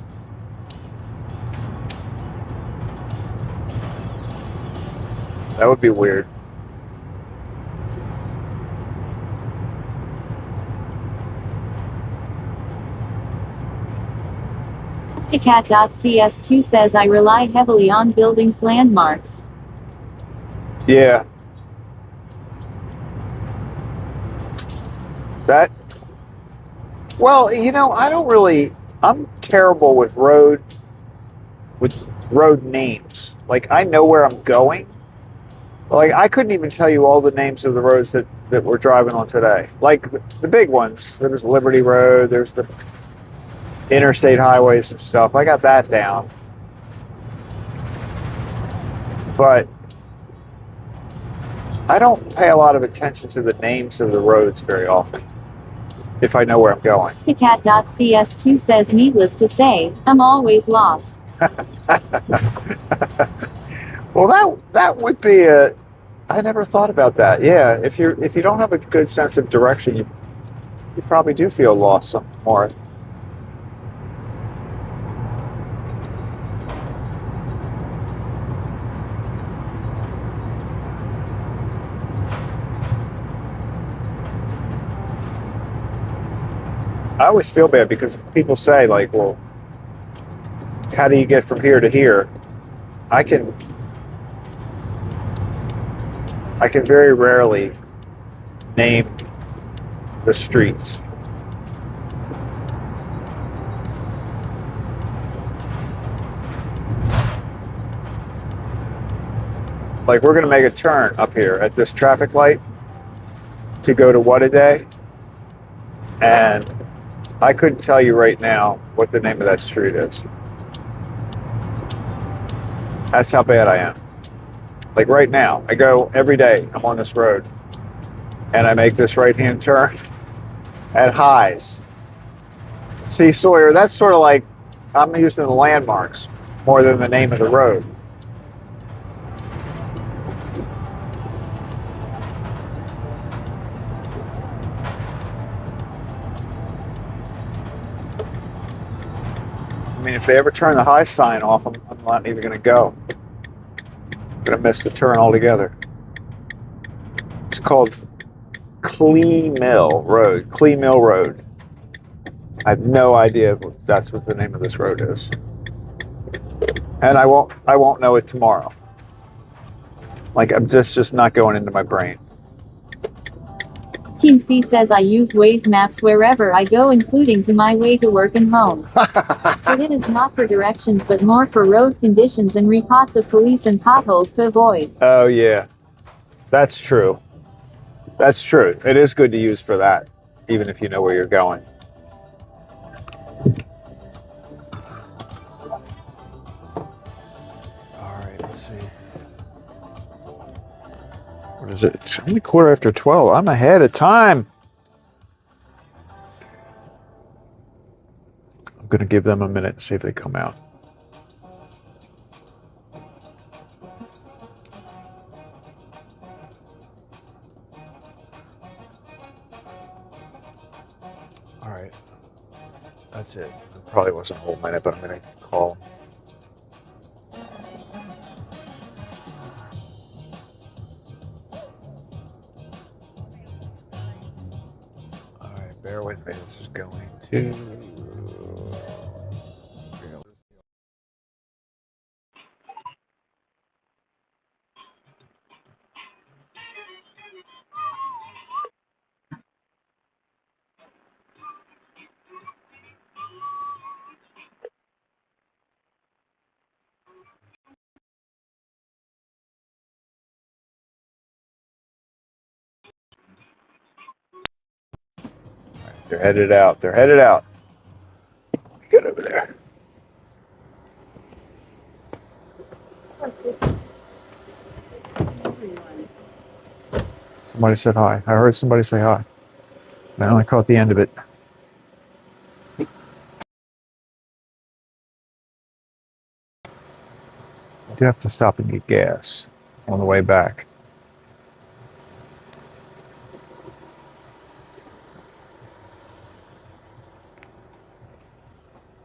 S1: That would be weird.
S2: Stacat.cs2 says I rely heavily on buildings' landmarks.
S1: Yeah. That, well, you know, I'm terrible with road names. Like, I know where I'm going. Like, I couldn't even tell you all the names of the roads that we're driving on today. Like, the big ones. There's Liberty Road, there's the interstate highways and stuff. I got that down. But I don't pay a lot of attention to the names of the roads very often, if I know where I'm going.
S2: Stacat.cs2 says needless to say, I'm always lost.
S1: Well, that would be I never thought about that. Yeah, if you don't have a good sense of direction, you probably do feel lost some more. I always feel bad because people say like, well, how do you get from here to here? I can very rarely name the streets. Like, we're going to make a turn up here at this traffic light to go to What a Day, and I couldn't tell you right now what the name of that street is. That's how bad I am. Like right now, I go every day, I'm on this road, and I make this right-hand turn at highs. See, Sawyer, that's sort of like I'm using the landmarks more than the name of the road. I mean, if they ever turn the high sign off, I'm not even going to go. I'm going to miss the turn altogether. It's called Clee Mill Road. Clee Mill Road. I have no idea if that's what the name of this road is. And I won't know it tomorrow. Like, I'm just not going into my brain.
S2: Kim C says I use Waze maps wherever I go, including to my way to work and home. But it is not for directions but more for road conditions and repots of police and potholes to avoid.
S1: Oh yeah, that's true. That's true. It is good to use for that, even if you know where you're going. All right, let's see. What is it? It's only 12:15. I'm ahead of time. I'm going to give them a minute and see if they come out. All right. That's it. It probably wasn't a whole minute, but I'm going to call them. Bear with me. This is going to. They're headed out. They're headed out. Get over there. Somebody said hi. I heard somebody say hi. I only caught the end of it. I do have to stop and get gas on the way back.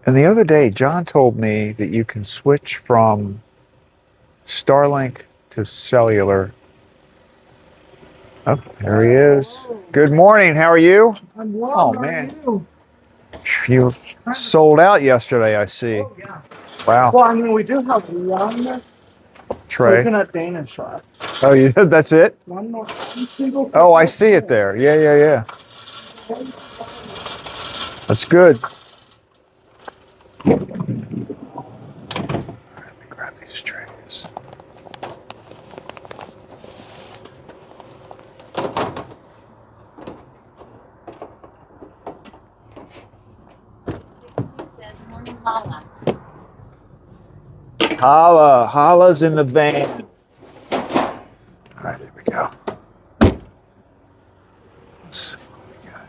S1: And the other day, John told me that you can switch from Starlink to cellular. Oh, there he is. Good morning. How are you?
S5: I'm well.
S1: Oh,
S5: How
S1: man.
S5: are you?
S1: You sold out yesterday, I see.
S5: Oh, yeah.
S1: Wow.
S5: Well, I mean, we do have one
S1: Tray.
S5: coconut Danish left.
S1: Oh, you did? That's it?
S5: One more. Single
S1: Oh, I see it there. Yeah, yeah, yeah. That's good. All right, let me grab these trays.
S2: Says morning holla.
S1: Holla's in the van. All right, there we go. Let's see what we got.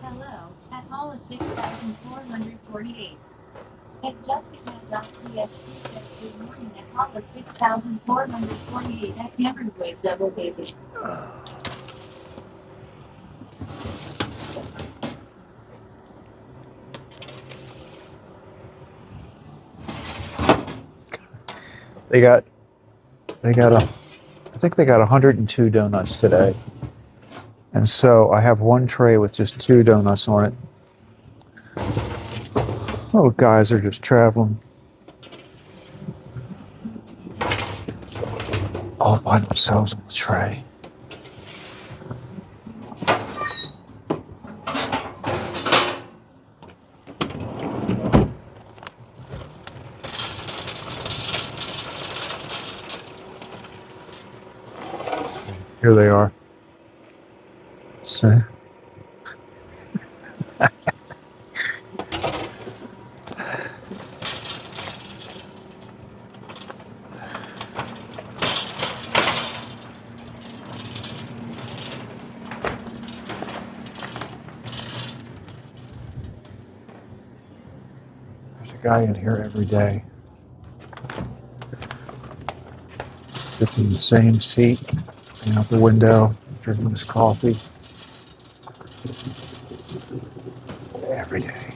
S2: Hello, at holla 6448. At justcat.csp says good morning at holla 6448 at Cameron Boys Double Daisy.
S1: I think they got 102 donuts today. And so I have one tray with just 2 donuts on it. Oh, guys are just traveling all by themselves on the tray. Here they are. See? There's a guy in here every day. Sits in the same seat, looking out the window, drinking his coffee. Every day.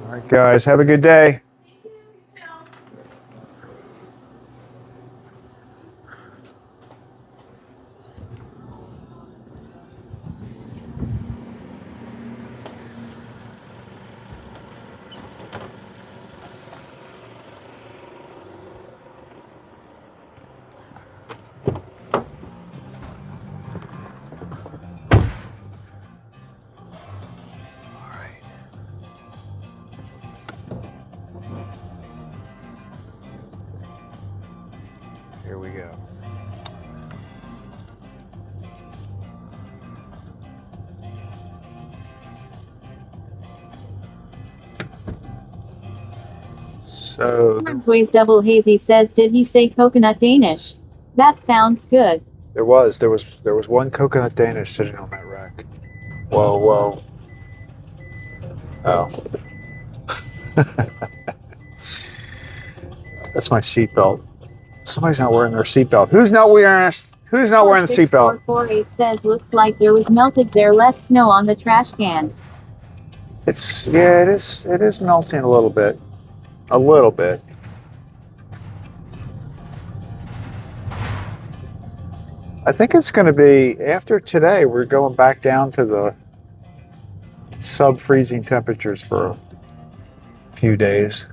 S1: All right, guys, have a good day. Here we go. So
S2: Cameron's Ways Double Hazy says, did he say coconut Danish? That sounds good.
S1: there was one coconut Danish sitting on that rack. Whoa, whoa. Oh. That's my seatbelt. Somebody's not wearing their seatbelt. Who's not wearing Who's not wearing the seatbelt?
S2: 46448 says looks like there was melted there less snow on the trash can.
S1: Yeah, it is melting a little bit. A little bit. I think it's going to be, after today, we're going back down to the sub-freezing temperatures for a few days.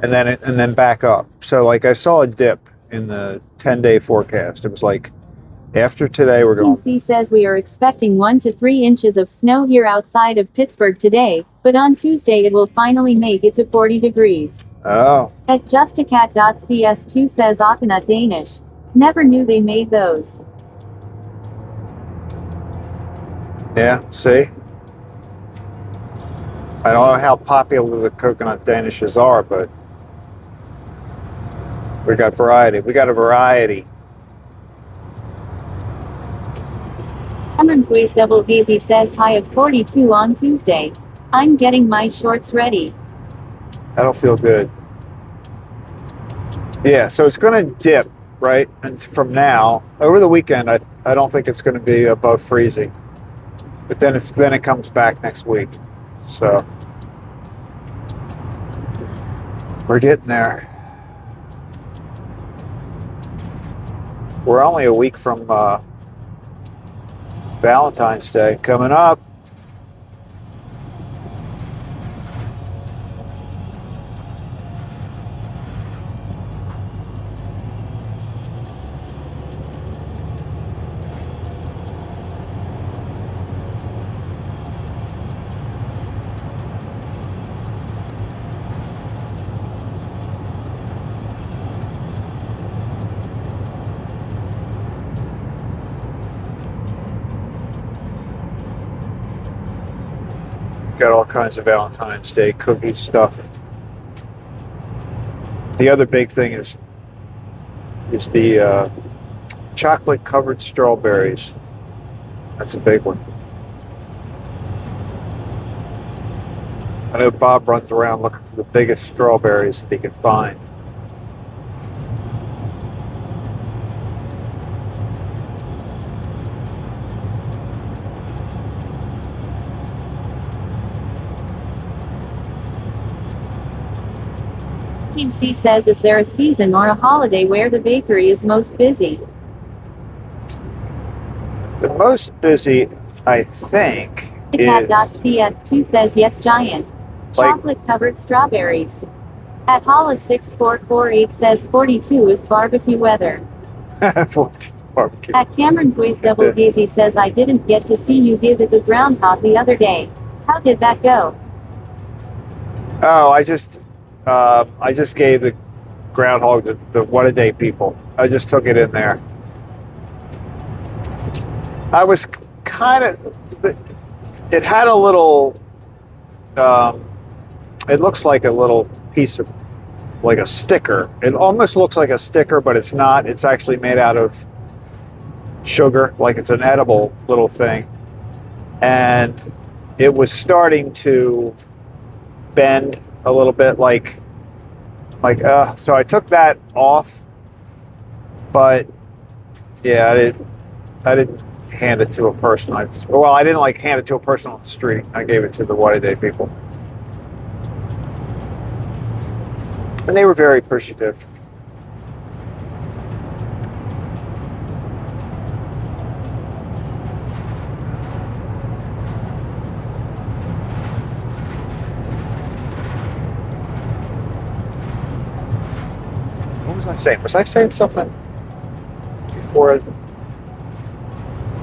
S1: And then back up. So like I saw a dip in the 10-day forecast. It was like after today we're going.
S2: C says we are expecting 1 to 3 inches of snow here outside of Pittsburgh today, but on Tuesday it will finally make it to 40 degrees.
S1: Oh.
S2: At justacat.cs2 says Akana Danish. Never knew they made those.
S1: Yeah, see? I don't know how popular the coconut danishes are, but we got variety. We got a variety.
S2: Cameron's Ways Double Hazy says high of 42 on Tuesday. I'm getting my shorts ready.
S1: That'll feel good. Yeah, so it's going to dip, right? And from now, over the weekend, I don't think it's going to be above freezing. But then it comes back next week. So we're getting there. We're only a week from Valentine's Day coming up. Got all kinds of Valentine's Day cookie stuff. The other big thing is the chocolate covered strawberries. That's a big one. I know Bob runs around looking for the biggest strawberries that he can find.
S2: Team C says is there a season or a holiday where the bakery is most busy?
S1: The most busy, I think, is
S2: Cat.cs2 says yes giant. Chocolate covered strawberries. At Hollis 6448 says 42 is barbecue weather.
S1: barbecue.
S2: At Cameron's Ways Double Hazy says I didn't get to see you give it the groundhog the other day. How did that go?
S1: Oh, I just gave the groundhog the what a day people. I just took it in there. I was kind of, it had a little, it looks like a little piece of, like a sticker. It almost looks like a sticker, but it's not. It's actually made out of sugar, like it's an edible little thing. And it was starting to bend a little bit, so I took that off, but yeah, I didn't hand it to a person. I didn't hand it to a person on the street. I gave it to the What a Day people, and they were very appreciative. What was I saying? Was I saying something before? I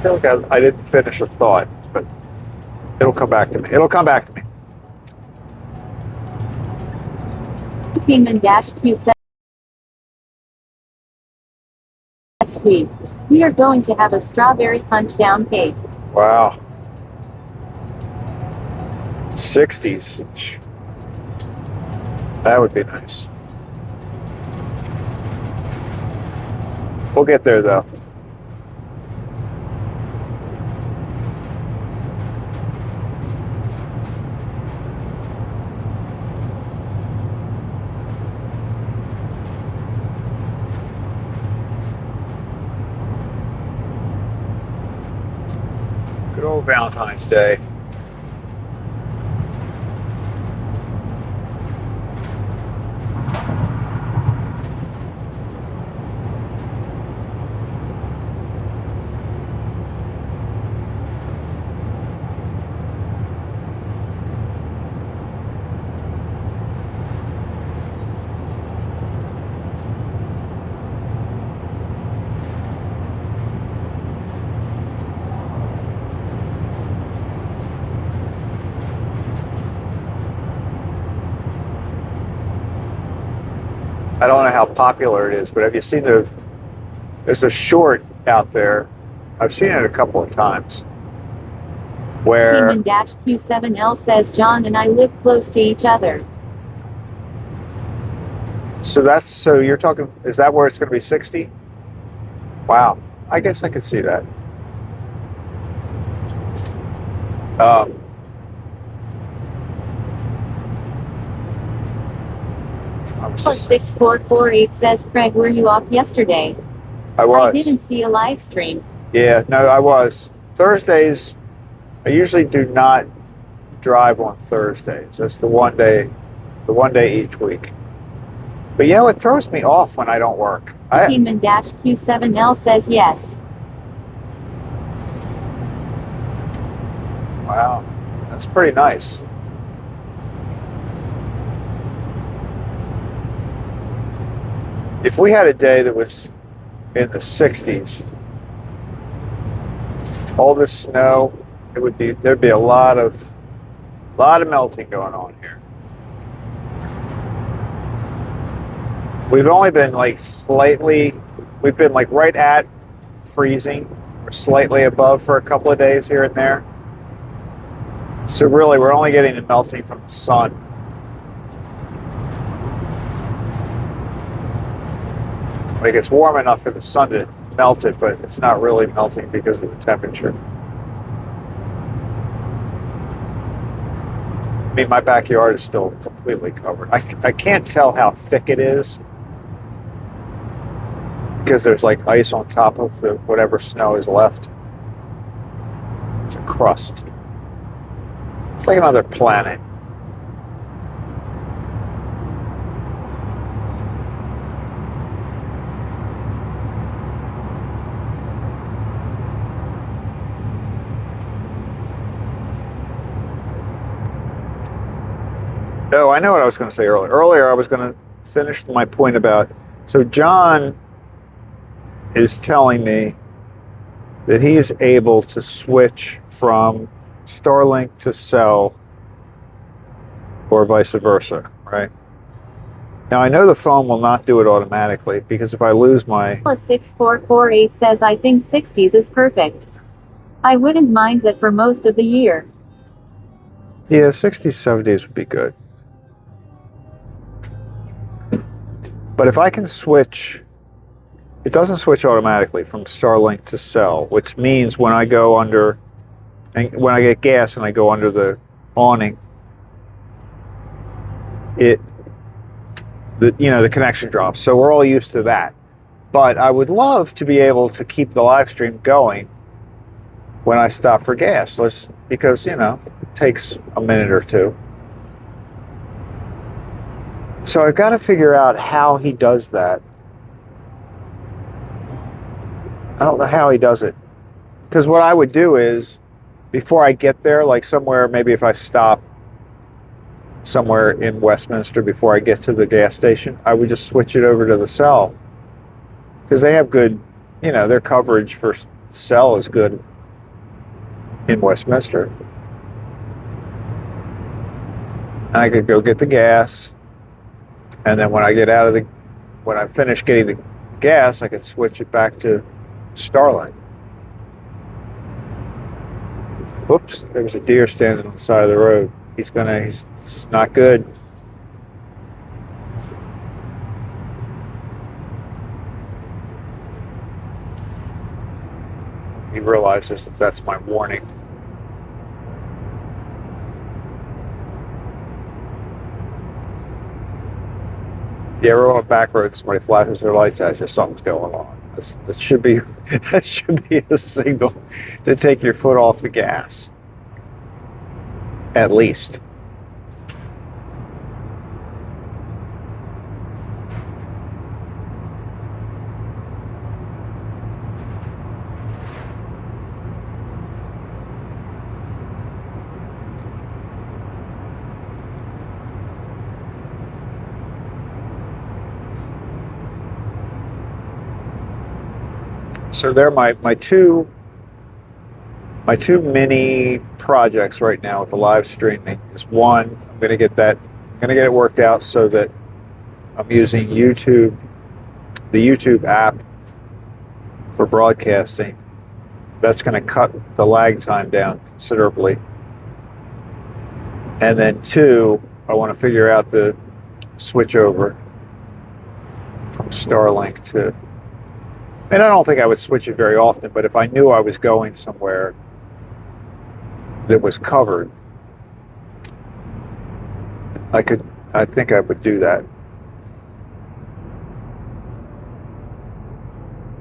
S1: feel like I didn't finish a thought, but it'll come back to me. It'll come back to me.
S2: Entertainment-Q says next week we are going to have a strawberry punch down cake.
S1: Wow. 60s. That would be nice. We'll get there though. Good old Valentine's Day. I don't know how popular it is, but have you seen there's a short out there. I've seen it a couple of times where
S2: Demon-Q7L says John and I live close to each other.
S1: so you're talking, is that where it's going to be 60? Wow. I guess I could see that. I was
S2: Plus
S1: just,
S2: 6448 says, Craig, were you off yesterday?
S1: I was.
S2: I didn't see a live stream.
S1: Yeah, no, I was. Thursdays, I usually do not drive on Thursdays. That's the one day each week. But you know, it throws me off when I don't work.
S2: Demon-Q7L says yes.
S1: Wow, that's pretty nice. If we had a day that was in the 60s, all this snow, there'd be a lot of melting going on here. We've only been we've been like right at freezing or slightly above for a couple of days here and there. So really, we're only getting the melting from the sun. Like, it's warm enough for the sun to melt it, but it's not really melting because of the temperature. I mean, my backyard is still completely covered. I can't tell how thick it is because there's like ice on top of whatever snow is left. It's a crust. It's like another planet. Oh, I know what I was going to say earlier. Earlier, I was going to finish my point about... So John is telling me that he is able to switch from Starlink to cell or vice versa, right? Now, I know the phone will not do it automatically because if I lose my...
S2: Plus 6448 says I think 60s is perfect. I wouldn't mind that for most of the year.
S1: Yeah, 60s, 70s would be good. But if I can switch, it doesn't switch automatically from Starlink to cell, which means when I go under, and when I get gas and I go under the awning, the connection drops. So we're all used to that. But I would love to be able to keep the live stream going when I stop for gas, because it takes a minute or two. So I've got to figure out how he does that. I don't know how he does it. Because what I would do is, before I get there, like somewhere, maybe if I stop somewhere in Westminster before I get to the gas station, I would just switch it over to the cell. Because they have good, their coverage for cell is good in Westminster. And I could go get the gas. And then when I finish getting the gas, I could switch it back to Starlink. Whoops, there was a deer standing on the side of the road. He's not good. He realizes that that's my warning. If you ever on a back road, somebody flashes their lights at you, something's going on. That should be that should be a signal to take your foot off the gas. At least. So they're my two mini projects right now with the live streaming. Is one, I'm gonna get it worked out so that I'm using the YouTube app for broadcasting. That's gonna cut the lag time down considerably. And then two, I want to figure out the switch over from Starlink to. And I don't think I would switch it very often, but if I knew I was going somewhere that was covered, I think I would do that.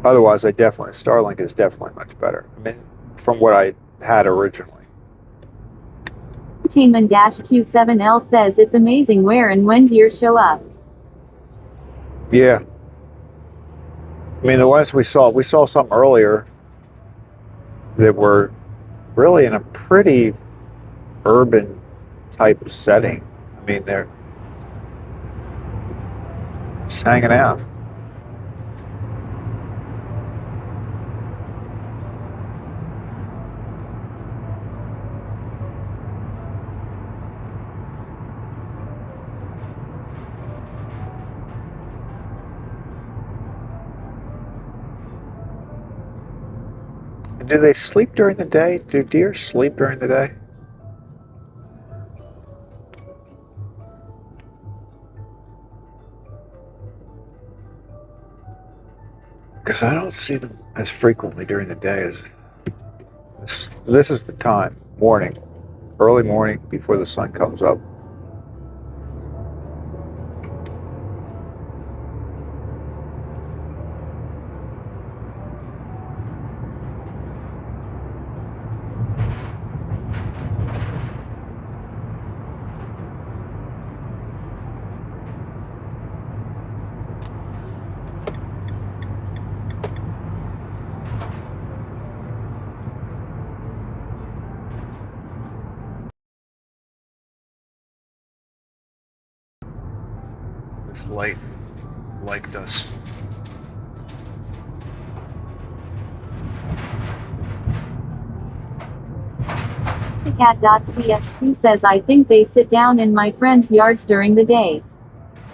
S1: Otherwise, Starlink is definitely much better. I mean, from what I had originally.
S2: Taman-Q7L says it's amazing where and when deer show up.
S1: Yeah. I mean, the ones we saw some earlier that were really in a pretty urban type setting. I mean, they're just hanging out. Do they sleep during the day? Do deer sleep during the day? Because I don't see them as frequently during the day as this is the time, morning, early morning before the sun comes up. This light liked us.
S2: Cat.cs2 says I think they sit down in my friends' yards during the day.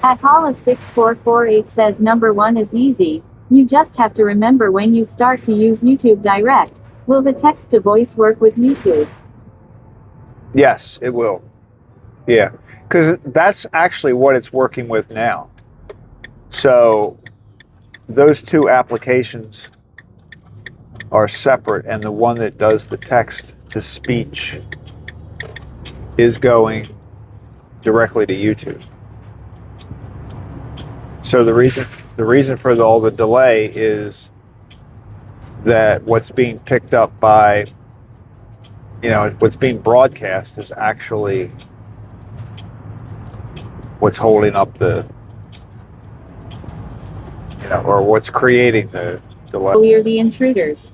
S2: At Hollis6448 says number one is easy. You just have to remember when you start to use YouTube Direct. Will the text to voice work with YouTube?
S1: Yes, it will. Yeah, because that's actually what it's working with now. So those two applications are separate, and the one that does the text to speech is going directly to YouTube. So the reason for all the delay is that what's being picked up by, what's being broadcast is actually what's holding up the, or what's creating the delay.
S2: We're the intruders.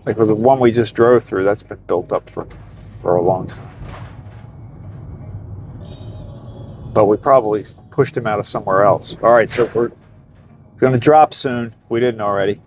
S1: Like with the one we just drove through, that's been built up for a long time. But we probably pushed him out of somewhere else. All right, so we're going to drop soon, if we didn't already.